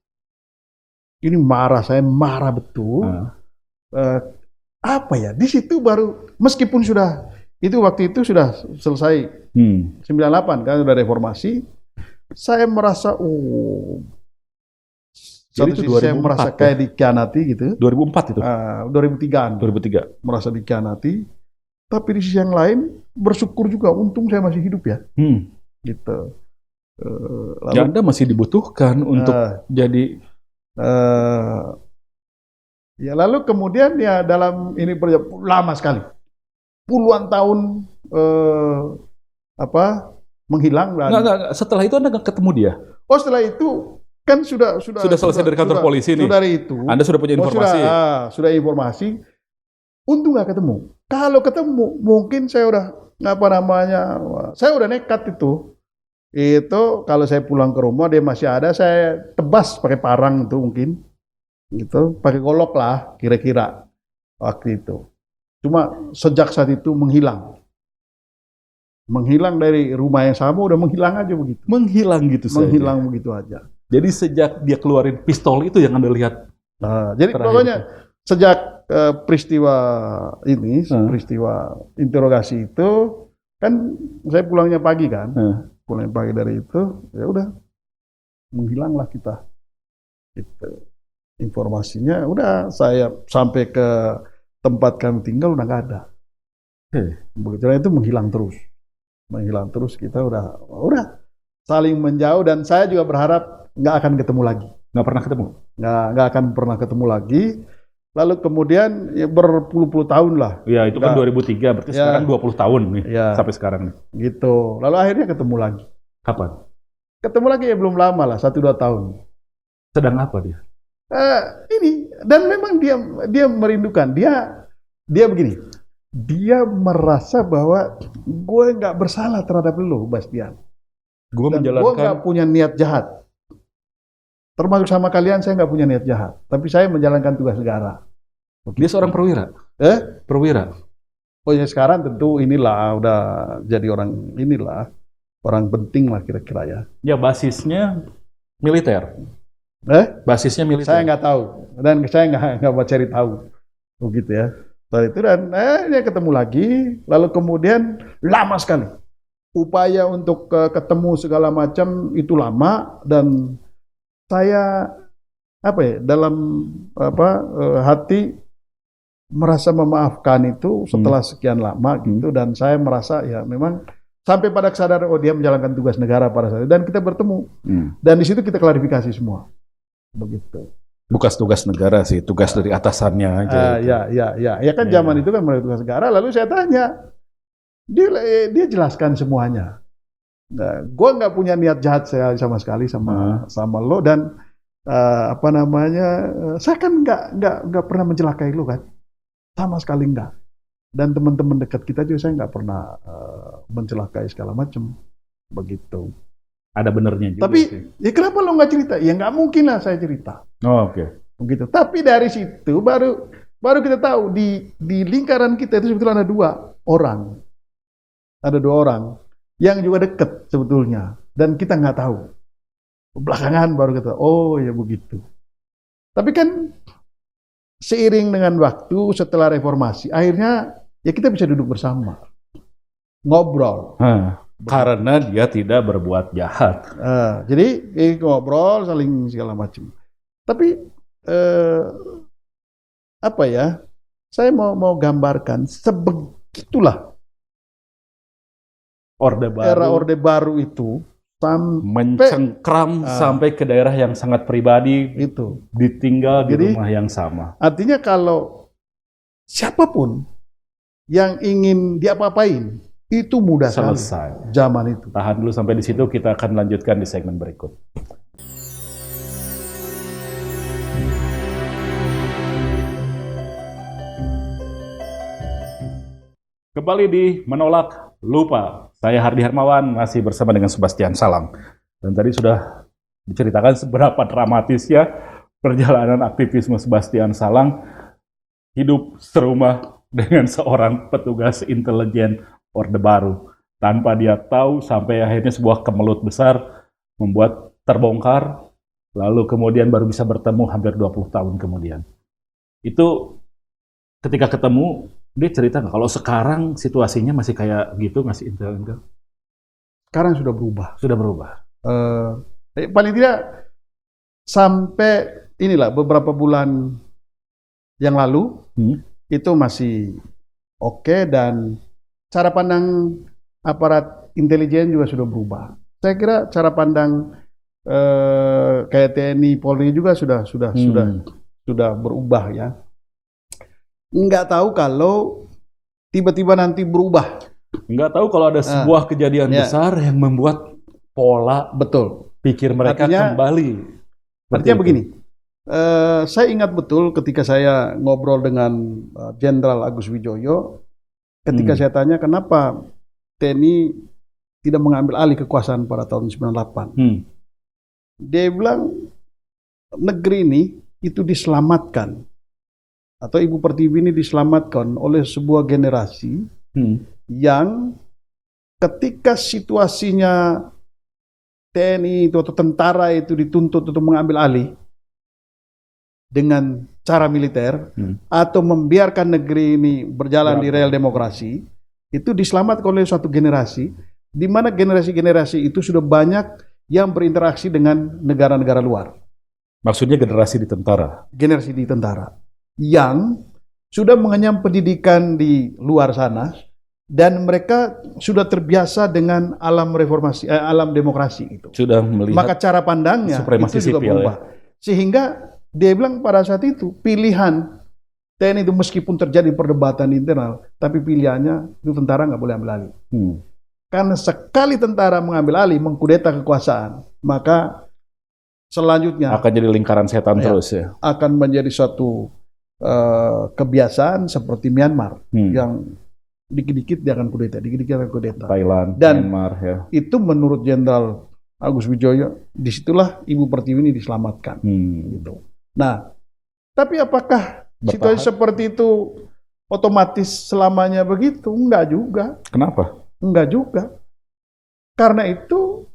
ini saya marah betul. Apa ya? Di situ baru meskipun waktu itu sudah selesai 98 kan sudah reformasi. Saya merasa jadi itu 2004, saya merasa kayak dikhianati gitu. 2004 itu. 2003-an. 2003. Merasa dikhianati. Tapi di sisi yang lain bersyukur juga, untung saya masih hidup ya, gitu. Lalu, Anda masih dibutuhkan untuk jadi. Ya lalu kemudian ya dalam ini lama sekali, puluhan tahun menghilang. Nggak. Setelah itu Anda nggak ketemu dia? Oh setelah itu kan sudah selesai dari kantor polisi nih. Sudah itu. Anda sudah punya informasi. Sudah informasi. Untung nggak ketemu. Kalau ketemu, mungkin saya udah saya udah nekat itu. Itu kalau saya pulang ke rumah dia masih ada, saya tebas pakai parang itu mungkin, gitu, pakai golok lah kira-kira waktu itu. Cuma sejak saat itu menghilang dari rumah yang sama udah menghilang aja begitu. Menghilang gitu saja. Menghilang begitu aja. Jadi sejak dia keluarin pistol itu yang Anda lihat. Jadi pokoknya sejak peristiwa interogasi itu kan saya pulangnya pagi kan, pulangnya pagi dari itu ya udah menghilanglah kita. Itu informasinya udah saya sampai ke tempat kami tinggal udah nggak ada. Begitu itu menghilang terus kita udah saling menjauh dan saya juga berharap nggak akan ketemu lagi. Nggak pernah ketemu? Nggak akan pernah ketemu lagi. Lalu kemudian ya berpuluh-puluh tahun lah. Ya itu kan 2003, berarti ya, sekarang 20 tahun nih sampai sekarang nih. Gitu. Lalu akhirnya ketemu lagi. Kapan? Ketemu lagi ya belum lama lah, 1-2 tahun. Sedang apa dia? Ini dan memang dia merindukan. Dia begini. Dia merasa bahwa gue nggak bersalah terhadap lo, Bastian. Gue nggak punya niat jahat. Termasuk sama kalian, saya nggak punya niat jahat. Tapi saya menjalankan tugas negara. Dia seorang perwira? Perwira? Oh ya sekarang tentu inilah, udah jadi orang penting lah kira-kira ya. Ya basisnya militer? Basisnya militer? Saya nggak tahu. Dan saya nggak mau cari tahu. Begitu ya. Setelah itu dan dia ketemu lagi. Lalu kemudian lama sekali. Upaya untuk ketemu segala macam itu lama dan saya dalam hati merasa memaafkan itu setelah sekian lama gitu dan saya merasa ya memang sampai pada kesadaran dia menjalankan tugas negara pada saat itu dan kita bertemu dan di situ kita klarifikasi semua begitu. Bukan tugas negara sih, tugas dari atasannya aja. Ya kan zaman itu kan mulai tugas negara lalu saya tanya dia jelaskan semuanya. Nah, gue nggak punya niat jahat saya sama sekali sama lo dan saya kan nggak pernah mencelakai lo kan, sama sekali nggak. Dan teman-teman dekat kita juga saya nggak pernah mencelakai segala macam, begitu. Ada benernya juga. Tapi ya kenapa lo nggak cerita? Ya nggak mungkin lah saya cerita. Oh, oke. Begitu. Tapi dari situ baru kita tahu di lingkaran kita itu sebetulnya ada dua orang yang juga dekat sebetulnya dan kita nggak tahu. Belakangan baru kita oh ya begitu. Tapi kan seiring dengan waktu setelah reformasi akhirnya ya kita bisa duduk bersama ngobrol. Karena dia tidak berbuat jahat. Jadi ngobrol saling segala macam. Tapi saya mau gambarkan sebegitulah era Orde Baru itu mencengkram sampai ke daerah yang sangat pribadi, itu ditinggal di rumah yang sama. Artinya kalau siapapun yang ingin diapa-apain itu mudah selesai zaman itu. Tahan dulu sampai di situ, kita akan lanjutkan di segmen berikut. Kembali di Menolak Lupa. Saya Hardi Hermawan masih bersama dengan Sebastian Salang. Dan tadi sudah diceritakan seberapa dramatisnya perjalanan aktivisme Sebastian Salang hidup serumah dengan seorang petugas intelijen Orde Baru. Tanpa dia tahu sampai akhirnya sebuah kemelut besar membuat terbongkar, lalu kemudian baru bisa bertemu hampir 20 tahun kemudian. Itu ketika ketemu, dia cerita nggak kalau sekarang situasinya masih kayak gitu, ngasih intel-intel? Sekarang sudah berubah. Sudah berubah. Paling tidak sampai inilah beberapa bulan yang lalu itu masih oke dan cara pandang aparat intelijen juga sudah berubah. Saya kira cara pandang kayak TNI, Polri juga sudah berubah ya. Nggak tahu kalau tiba-tiba nanti berubah. Nggak tahu kalau ada sebuah kejadian besar yang membuat pola pikir mereka kembali. Artinya begini, saya ingat betul ketika saya ngobrol dengan Jenderal Agus Wijoyo, ketika saya tanya kenapa TNI tidak mengambil alih kekuasaan pada tahun 98. Dia bilang negeri ini itu diselamatkan atau Ibu Pertiwi ini diselamatkan oleh sebuah generasi yang ketika situasinya TNI itu atau tentara itu dituntut untuk mengambil alih dengan cara militer atau membiarkan negeri ini berjalan di rel demokrasi, itu diselamatkan oleh suatu generasi di mana generasi-generasi itu sudah banyak yang berinteraksi dengan negara-negara luar. Maksudnya generasi di tentara? Generasi di tentara yang sudah mengenyam pendidikan di luar sana dan mereka sudah terbiasa dengan alam reformasi, alam demokrasi itu. Sudah melihat Maka cara pandangnya supremasi itu juga sipil, berubah. Sehingga dia bilang pada saat itu pilihan TNI itu meskipun terjadi perdebatan internal, tapi pilihannya itu tentara nggak boleh ambil alih. Karena sekali tentara mengambil alih, mengkudeta kekuasaan, maka selanjutnya akan jadi lingkaran setan terus ya. akan menjadi suatu kebiasaan seperti Myanmar yang dikit-dikit dia akan kudeta, dikit-dikit akan kudeta. Thailand, Dan Myanmar ya. itu menurut Jenderal Agus Wijoyo, disitulah Ibu Pertiwi ini diselamatkan. Gitu. Nah, tapi apakah situasi seperti itu otomatis selamanya begitu? Enggak juga. Kenapa? Enggak juga. Karena itu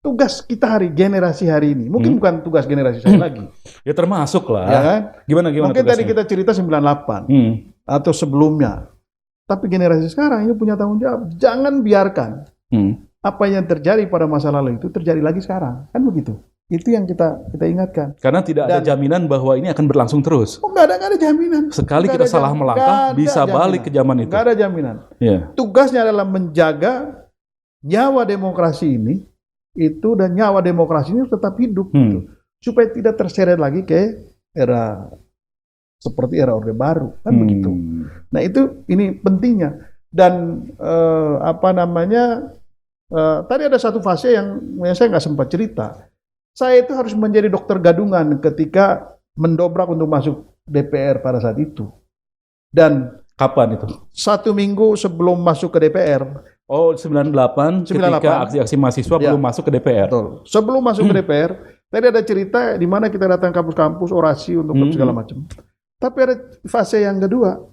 tugas kita generasi hari ini. Mungkin bukan tugas generasi saya lagi. Ya termasuk lah. Ya kan? Gimana Mungkin tugasnya? tadi kita cerita 98 atau sebelumnya. Tapi generasi sekarang ini punya tanggung jawab. Jangan biarkan apa yang terjadi pada masa lalu itu terjadi lagi sekarang. Kan begitu. Itu yang kita ingatkan. Karena tidak ada jaminan bahwa ini akan berlangsung terus. Oh, nggak ada jaminan. Sekali kita salah melangkah, bisa balik ke zaman itu. Nggak ada jaminan. Yeah. Tugasnya adalah menjaga nyawa demokrasi ini, itu dan nyawa demokrasi ini tetap hidup. Gitu. Supaya tidak terseret lagi ke era seperti era Orde Baru. Kan begitu. Nah ini pentingnya. Dan tadi ada satu fase yang saya nggak sempat cerita. Saya itu harus menjadi dokter gadungan ketika mendobrak untuk masuk DPR pada saat itu. Dan kapan itu? 1 minggu sebelum masuk ke DPR. Oh, 98 ketika aksi-aksi mahasiswa belum masuk ke DPR. Betul. Sebelum masuk ke DPR, tadi ada cerita di mana kita datang kampus-kampus, orasi untuk segala macam. Tapi ada fase yang kedua.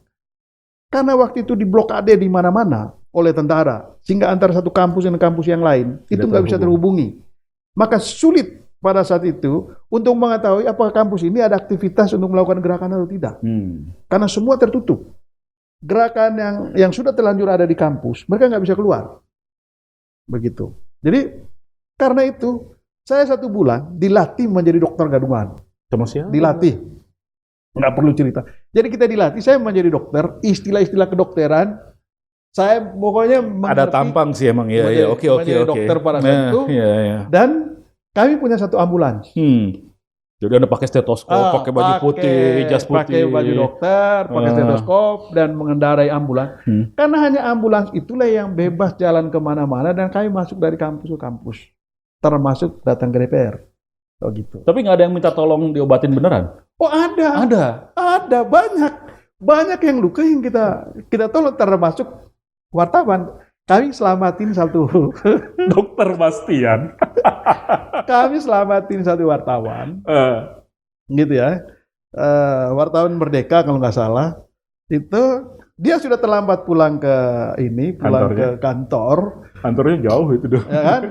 Karena waktu itu diblokade di mana-mana oleh tentara, sehingga antara satu kampus dan kampus yang lain itu nggak bisa terhubungi. Maka sulit pada saat itu untuk mengetahui apakah kampus ini ada aktivitas untuk melakukan gerakan atau tidak. Karena semua tertutup. Gerakan yang sudah terlanjur ada di kampus, mereka nggak bisa keluar. Begitu. Jadi karena itu saya 1 bulan dilatih menjadi dokter gadungan. Sama siapa? Dilatih. Nggak perlu cerita. Jadi kita dilatih, saya menjadi dokter, istilah-istilah kedokteran, saya pokoknya mengerti. Ada tampang sih emang, ya. Oke. Dokter pada saat itu. Dan kami punya 1 ambulans. Jadi Anda pakai stetoskop, pakai baju putih, jas putih. Pakai baju dokter, pakai stetoskop, dan mengendarai ambulans. Karena hanya ambulans itulah yang bebas jalan kemana-mana, dan kami masuk dari kampus ke kampus. Termasuk datang ke DPR. Oh gitu. Tapi nggak ada yang minta tolong diobatin beneran? Oh ada. Ada, banyak yang luka yang kita tolong, termasuk wartawan. Kami selamatin 1 Dokter Bastian. Kami selamatin 1 wartawan. Gitu ya. Wartawan Merdeka kalau nggak salah. Itu dia sudah terlambat pulang ke kantor. Kantornya jauh itu dong. Ya kan?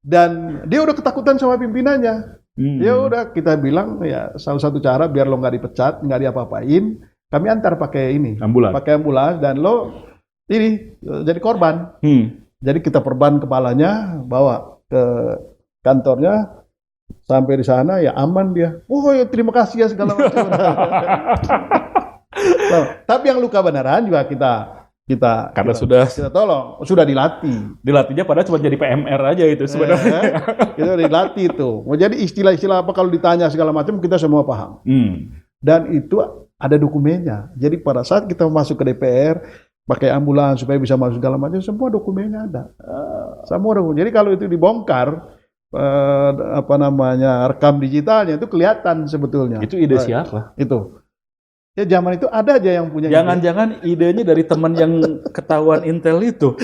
Dan dia udah ketakutan sama pimpinannya. Ya udah kita bilang ya salah satu cara biar lo nggak dipecat, nggak diapa-apain, kami antar pakai ambulans dan lo ini jadi korban. Jadi kita perban kepalanya, bawa ke kantornya, sampai di sana ya aman dia. Oh ya terima kasih ya segala macam. Tapi yang luka beneran juga kita tolong, sudah dilatih. Dilatihnya padahal cuma jadi PMR aja itu sebenarnya. Kita dilatih itu. Mau jadi istilah-istilah apa kalau ditanya segala macam kita semua paham. Dan itu ada dokumennya. Jadi pada saat kita masuk ke DPR pakai ambulans supaya bisa masuk segala macam, semua dokumennya ada. Semua dokumen. Jadi kalau itu dibongkar rekam digitalnya itu kelihatan sebetulnya. Itu ide siapa? Itu. Ya zaman itu ada aja yang punya. Jangan-jangan idenya dari teman yang ketahuan Intel itu.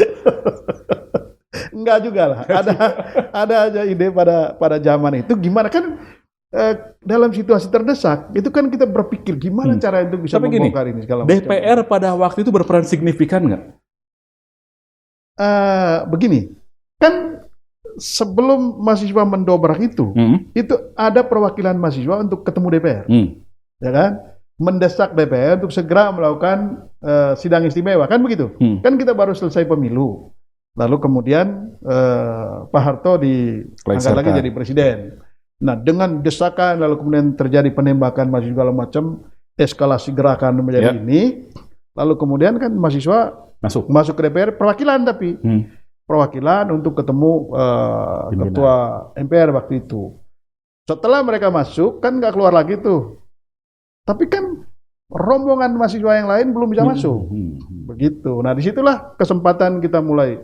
Enggak juga lah. Ada aja ide pada zaman itu. Gimana kan dalam situasi terdesak itu kan kita berpikir gimana cara itu bisa membongkar ini segala macam. DPR pada waktu itu berperan signifikan nggak? Begini, kan sebelum mahasiswa mendobrak itu ada perwakilan mahasiswa untuk ketemu DPR, ya kan? Mendesak DPR untuk segera melakukan sidang istimewa, kan begitu? Kan kita baru selesai pemilu, lalu kemudian Pak Harto diangkat lagi jadi presiden. Nah dengan desakan lalu kemudian terjadi penembakan mahasiswa segala macam, eskalasi gerakan menjadi ini, lalu kemudian kan mahasiswa masuk ke DPR perwakilan tapi perwakilan untuk ketemu ketua MPR waktu itu. Setelah mereka masuk kan nggak keluar lagi tuh, tapi kan rombongan mahasiswa yang lain belum bisa masuk, begitu. Nah disitulah kesempatan kita mulai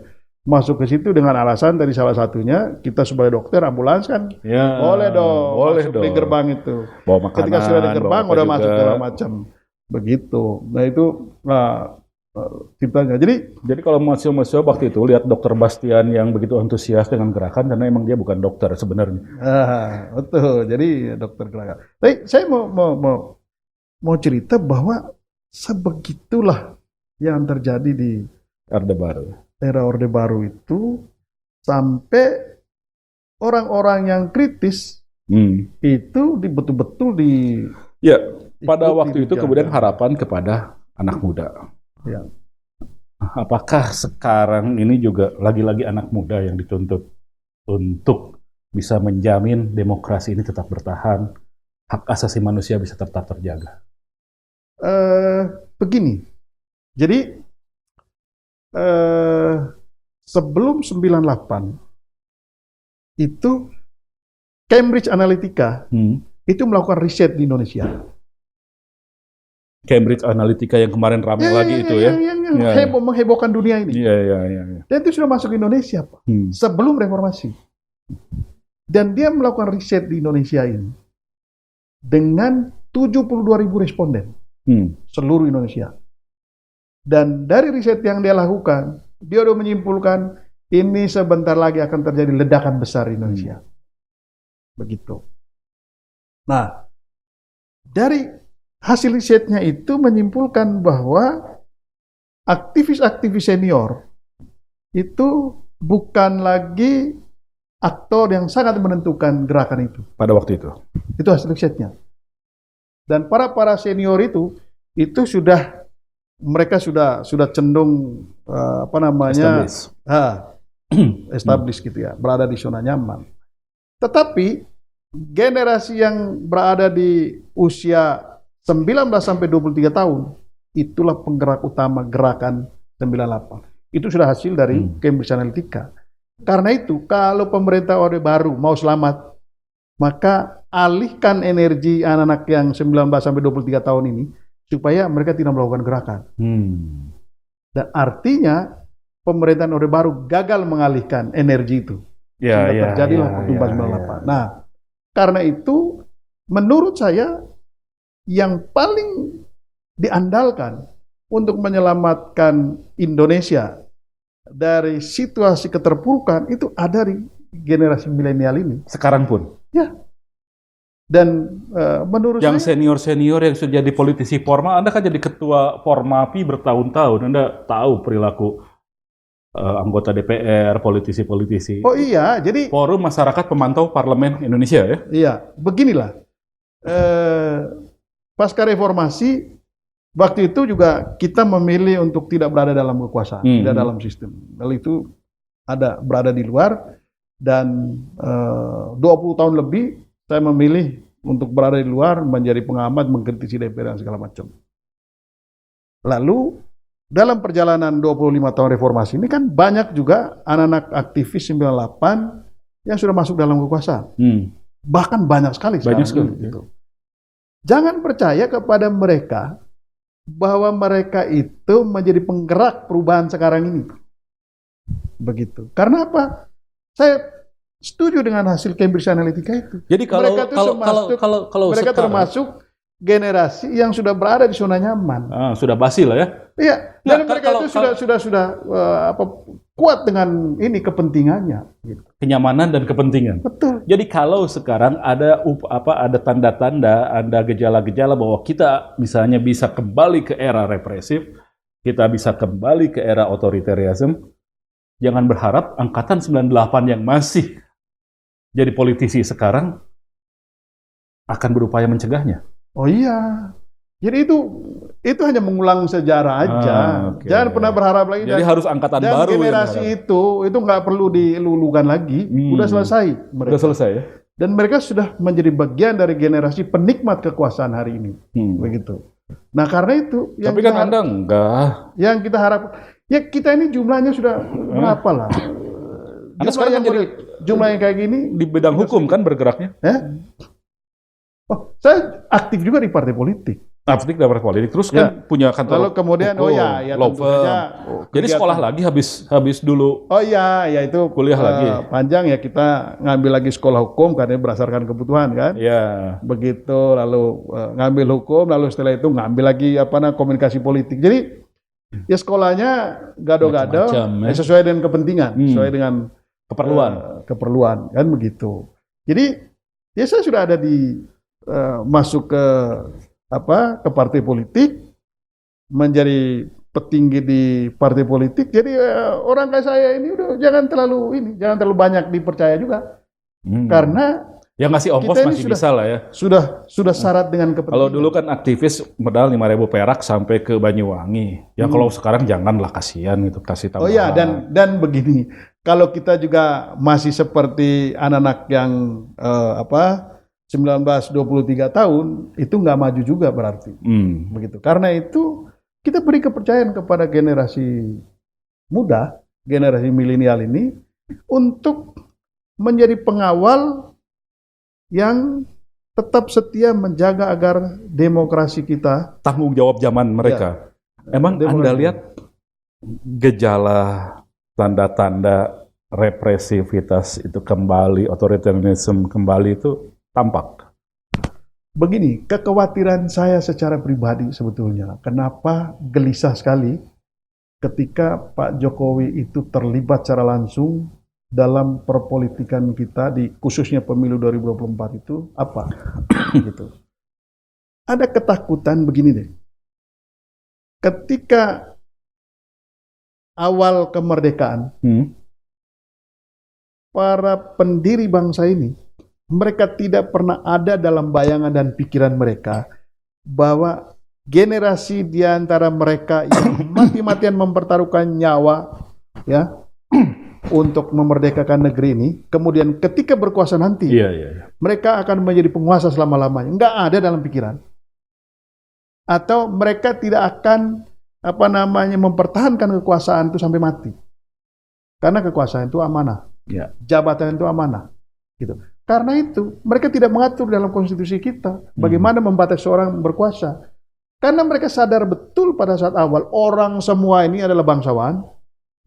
masuk ke situ dengan alasan tadi salah satunya kita sebagai dokter ambulans kan boleh masuk di gerbang itu. Bawa makanan, ketika sudah di gerbang udah masuk segala macam, begitu. Nah itu ceritanya. Jadi kalau mahasiswa waktu itu lihat Dokter Bastian yang begitu antusias dengan gerakan karena emang dia bukan dokter sebenarnya. Betul. Jadi dokter gerakan. Tapi saya mau cerita bahwa sebegitulah yang terjadi di era Orde Baru itu sampai orang-orang yang kritis itu betul-betul pada waktu itu kemudian harapan kepada anak muda. Ya. Apakah sekarang ini juga lagi-lagi anak muda yang dituntut untuk bisa menjamin demokrasi ini tetap bertahan, hak asasi manusia bisa tetap terjaga? Begini, jadi sebelum 98 itu Cambridge Analytica itu melakukan riset di Indonesia. Cambridge Analytica yang kemarin ramai lagi itu ya. Yang menghebohkan dunia ini. Iya. Dan itu sudah masuk ke Indonesia, Pak. Sebelum reformasi. Dan dia melakukan riset di Indonesia ini dengan 72.000 responden seluruh Indonesia. Dan dari riset yang dia lakukan, dia sudah menyimpulkan ini sebentar lagi akan terjadi ledakan besar di Indonesia. Begitu. Nah, dari hasil risetnya itu menyimpulkan bahwa aktivis-aktivis senior itu bukan lagi aktor yang sangat menentukan gerakan itu. Pada waktu itu. Itu hasil risetnya. Dan para senior itu mereka sudah cenderung established gitu ya, berada di zona nyaman. Tetapi generasi yang berada di usia 19 sampai 23 tahun itulah penggerak utama gerakan 98. Itu sudah hasil dari Cambridge Analytica. Karena itu kalau pemerintah Orde Baru mau selamat, maka alihkan energi anak-anak yang 19 sampai 23 tahun ini supaya mereka tidak melakukan gerakan. Dan artinya pemerintahan Orde Baru gagal mengalihkan energi itu. Terjadilah pertumbuhan 98. Nah, karena itu menurut saya yang paling diandalkan untuk menyelamatkan Indonesia dari situasi keterpurukan itu ada di generasi milenial ini. Sekarang pun? Ya. Dan menurut yang saya senior-senior yang sudah jadi politisi formal, Anda kan jadi ketua Formapi bertahun-tahun, Anda tahu perilaku anggota DPR, politisi-politisi. Oh iya, jadi Forum Masyarakat Pemantau Parlemen Indonesia ya? Iya, beginilah. Pasca reformasi, waktu itu juga kita memilih untuk tidak berada dalam kekuasaan, tidak dalam sistem. Lalu itu berada di luar, dan 20 tahun lebih saya memilih untuk berada di luar, menjadi pengamat, mengkritisi DPR dan segala macam. Lalu dalam perjalanan 25 tahun reformasi ini kan banyak juga anak-anak aktivis 98 yang sudah masuk dalam kekuasaan. Bahkan banyak sekali. Gitu. Jangan percaya kepada mereka bahwa mereka itu menjadi penggerak perubahan sekarang ini. Begitu. Karena apa? Saya setuju dengan hasil Cambridge Analytica itu. Jadi mereka termasuk generasi yang sudah berada di zona nyaman. Sudah basi lah ya. Iya. Dan mereka itu sudah kuat dengan ini kepentingannya. Gitu. Kenyamanan dan kepentingan. Betul. Jadi kalau sekarang ada tanda-tanda, ada gejala-gejala bahwa kita misalnya bisa kembali ke era represif, kita bisa kembali ke era otoritarianisme, jangan berharap angkatan 98 yang masih jadi politisi sekarang akan berupaya mencegahnya. Oh iya. Jadi itu hanya mengulang sejarah aja. Okay. Jangan pernah berharap lagi. Jadi harus angkatan baru. Dan generasi itu nggak perlu dilulukan lagi. Udah selesai. Udah selesai ya? Dan mereka sudah menjadi bagian dari generasi penikmat kekuasaan hari ini. Begitu. Nah, karena itu Tapi kan Anda enggak. Yang kita harap, ya kita ini jumlahnya sudah berapa lah? Anda sekarang Jumlah yang kayak gini di bidang hukum kan bergeraknya? Oh, saya aktif juga di partai politik. Aktif di partai politik, terus kan punya kantor. Lalu kemudian hukum, law firm. Jadi sekolah lagi habis dulu. Oh iya, ya itu kuliah lagi. Panjang ya, kita ngambil lagi sekolah hukum karena berdasarkan kebutuhan kan. Iya. Begitu, lalu ngambil hukum, lalu setelah itu ngambil lagi komunikasi politik. Jadi ya sekolahnya gado-gado sesuai dengan kepentingan, sesuai dengan keperluan kan begitu. Jadi ya saya sudah ada di masuk ke partai politik, menjadi petinggi di partai politik. Jadi orang kayak saya ini udah jangan terlalu banyak dipercaya juga. Karena yang ngasih ongkos masih bisa lah ya. Sudah syarat dengan kepentingan. Kalau dulu kan aktivis modal 5.000 perak sampai ke Banyuwangi. Ya kalau sekarang janganlah, kasihan gitu, kasih tambahan. Oh iya, dan begini, kalau kita juga masih seperti anak-anak yang 19-23 tahun, itu nggak maju juga berarti. Begitu. Karena itu kita beri kepercayaan kepada generasi muda, generasi milenial ini, untuk menjadi pengawal yang tetap setia menjaga agar demokrasi kita. Tanggung jawab zaman mereka. Ya, emang Anda lihat gejala, tanda-tanda represivitas itu kembali, otoritarianisme kembali itu tampak? Begini, kekhawatiran saya secara pribadi sebetulnya, kenapa gelisah sekali ketika Pak Jokowi itu terlibat secara langsung dalam perpolitikan kita, khususnya pemilu 2024 itu apa? Gitu. Ada ketakutan begini deh. Ketika awal kemerdekaan, para pendiri bangsa ini, mereka tidak pernah ada dalam bayangan dan pikiran mereka bahwa generasi di antara mereka yang mati-matian mempertaruhkan nyawa ya untuk memerdekakan negeri ini, kemudian ketika berkuasa nanti, mereka akan menjadi penguasa selama-lamanya. Nggak ada dalam pikiran. Atau mereka tidak akan mempertahankan kekuasaan itu sampai mati. Karena kekuasaan itu amanah. Jabatan itu amanah. Gitu. Karena itu, mereka tidak mengatur dalam konstitusi kita bagaimana membatasi seorang berkuasa. Karena mereka sadar betul pada saat awal, orang semua ini adalah bangsawan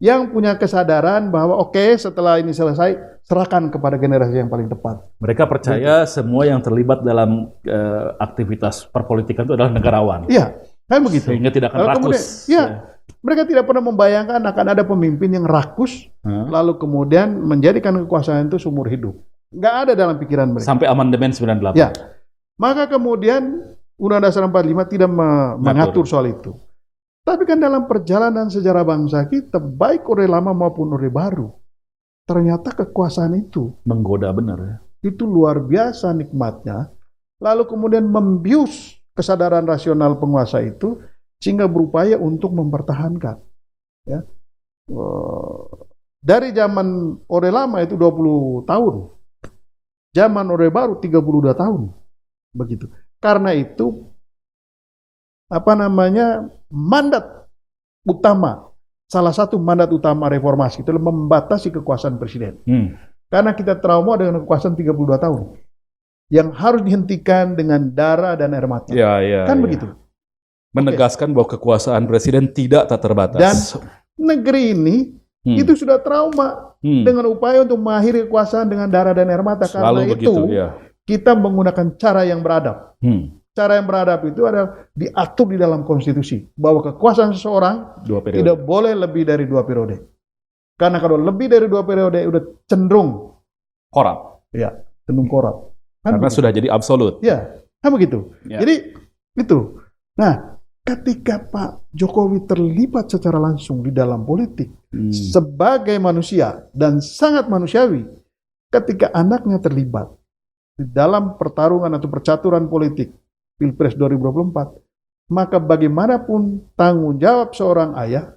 yang punya kesadaran bahwa setelah ini selesai, serahkan kepada generasi yang paling tepat. Memang percaya semua yang terlibat dalam aktivitas perpolitikan itu adalah negarawan. Iya, kan begitu. Sehingga tidak akan rakus. Mereka tidak pernah membayangkan akan ada pemimpin yang rakus, lalu kemudian menjadikan kekuasaan itu seumur hidup. Nggak ada dalam pikiran mereka. Sampai amandemen 98. Ya. Maka kemudian Undang-Undang Dasar 45 tidak mengatur soal itu. Tapi kan dalam perjalanan sejarah bangsa kita, baik Orde Lama maupun Orde Baru, ternyata kekuasaan itu menggoda benar ya. Itu luar biasa nikmatnya. Lalu kemudian membius kesadaran rasional penguasa itu sehingga berupaya untuk mempertahankan. Ya. Dari zaman Orde Lama itu 20 tahun. Zaman Orde Baru 32 tahun. Begitu. Karena itu mandat utama, salah satu mandat utama reformasi itu adalah membatasi kekuasaan presiden. Karena kita trauma dengan kekuasaan 32 tahun. Yang harus dihentikan dengan darah dan air mata. Begitu. Menegaskan bahwa kekuasaan presiden tak terbatas. Dan negeri ini itu sudah trauma dengan upaya untuk mengakhiri kekuasaan dengan darah dan air mata. Karena itu kita menggunakan cara yang beradab. Cara yang beradab itu adalah diatur di dalam konstitusi bahwa kekuasaan seseorang tidak boleh lebih dari 2 periode. Karena kalau lebih dari 2 periode udah cenderung korup. Ya, cenderung korup. Karena sudah jadi absolut. Ya, kan begitu. Jadi itu. Nah, ketika Pak Jokowi terlibat secara langsung di dalam politik sebagai manusia dan sangat manusiawi, ketika anaknya terlibat di dalam pertarungan atau percaturan politik Pilpres 2024, maka bagaimanapun tanggung jawab seorang ayah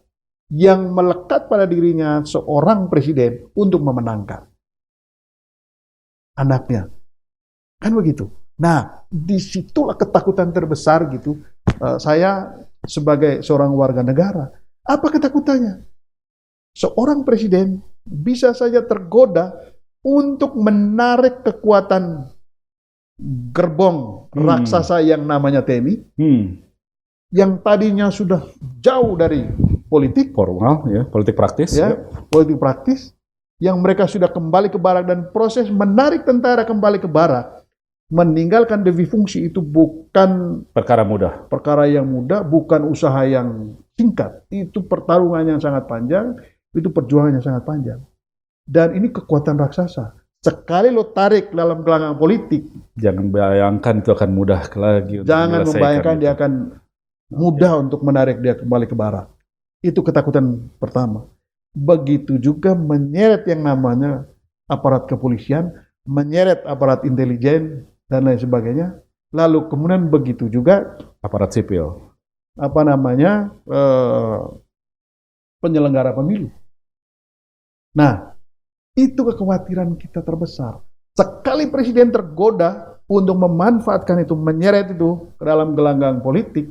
yang melekat pada dirinya seorang presiden untuk memenangkan anaknya. Kan begitu. Nah, disitulah ketakutan terbesar gitu. Saya sebagai seorang warga negara, apa ketakutannya? Seorang presiden bisa saja tergoda untuk menarik kekuatan gerbong raksasa yang namanya TNI, yang tadinya sudah jauh dari politik Formal, ya, politik praktis. ya, politik praktis, yang mereka sudah kembali ke barak, dan proses menarik tentara kembali ke barak, meninggalkan dewi fungsi itu bukan Perkara mudah. perkara yang mudah, bukan usaha yang singkat. Itu pertarungan yang sangat panjang, itu perjuangan yang sangat panjang. Dan ini kekuatan raksasa. Sekali lo tarik dalam gelanggang politik, Jangan bayangkan itu akan mudah lagi. Untuk jangan menyelesaikan membayangkan itu. dia akan mudah untuk menarik dia kembali ke barat. Itu ketakutan pertama. Begitu juga menyeret yang namanya aparat kepolisian, menyeret aparat intelijen, dan lain sebagainya. Lalu kemudian begitu juga Aparat sipil. Penyelenggara pemilu. Nah, itu kekhawatiran kita terbesar. Sekali presiden tergoda untuk memanfaatkan itu, menyeret itu ke dalam gelanggang politik,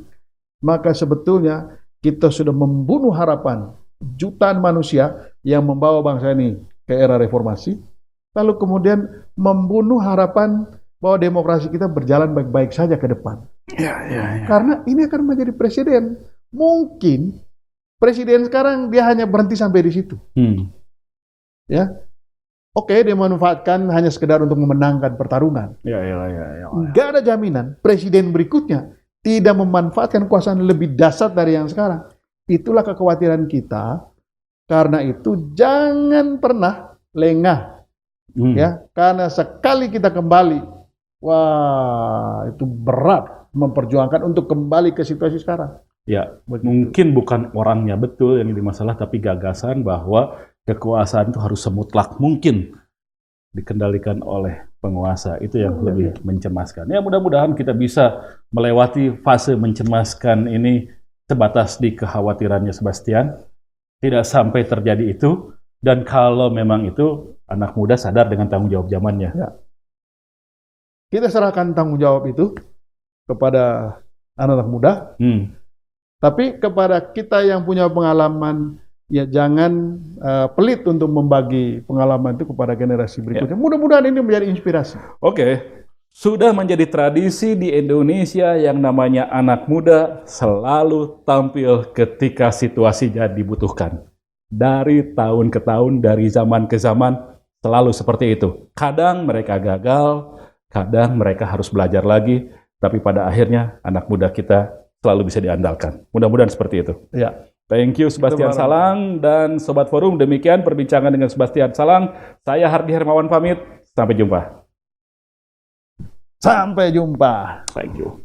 maka sebetulnya kita sudah membunuh harapan jutaan manusia yang membawa bangsa ini ke era reformasi, lalu kemudian membunuh harapan bahwa demokrasi kita berjalan baik-baik saja ke depan. Ya. Karena ini akan menjadi presiden. Mungkin presiden sekarang dia hanya berhenti sampai di situ. Ya, oke, dia manfaatkan hanya sekedar untuk memenangkan pertarungan. Ya. Nggak ada jaminan presiden berikutnya tidak memanfaatkan kekuasaan lebih dahsyat dari yang sekarang. Itulah kekhawatiran kita. Karena itu jangan pernah lengah, ya. Karena sekali kita kembali, wah, itu berat memperjuangkan untuk kembali ke situasi sekarang. Ya, mungkin bukan orangnya betul yang jadi masalah, tapi gagasan bahwa kekuasaan itu harus semutlak mungkin dikendalikan oleh penguasa. Itu yang lebih mencemaskan. Ya, mudah-mudahan kita bisa melewati fase mencemaskan ini sebatas di kekhawatirannya Sebastian. Tidak sampai terjadi itu, dan kalau memang itu, anak muda sadar dengan tanggung jawab zamannya. Ya. Kita serahkan tanggung jawab itu kepada anak-anak muda, tapi kepada kita yang punya pengalaman, ya jangan pelit untuk membagi pengalaman itu kepada generasi berikutnya. Mudah-mudahan ini menjadi inspirasi. Oke. Sudah menjadi tradisi di Indonesia yang namanya anak muda selalu tampil ketika situasinya dibutuhkan. Dari tahun ke tahun, dari zaman ke zaman, selalu seperti itu. Kadang mereka gagal, kadang mereka harus belajar lagi, tapi pada akhirnya anak muda kita selalu bisa diandalkan. Mudah-mudahan seperti itu. Ya. Thank you Sebastian Salang dan Sobat Forum. Demikian perbincangan dengan Sebastian Salang. Saya Hardi Hermawan pamit. Sampai jumpa. Sampai jumpa. Thank you.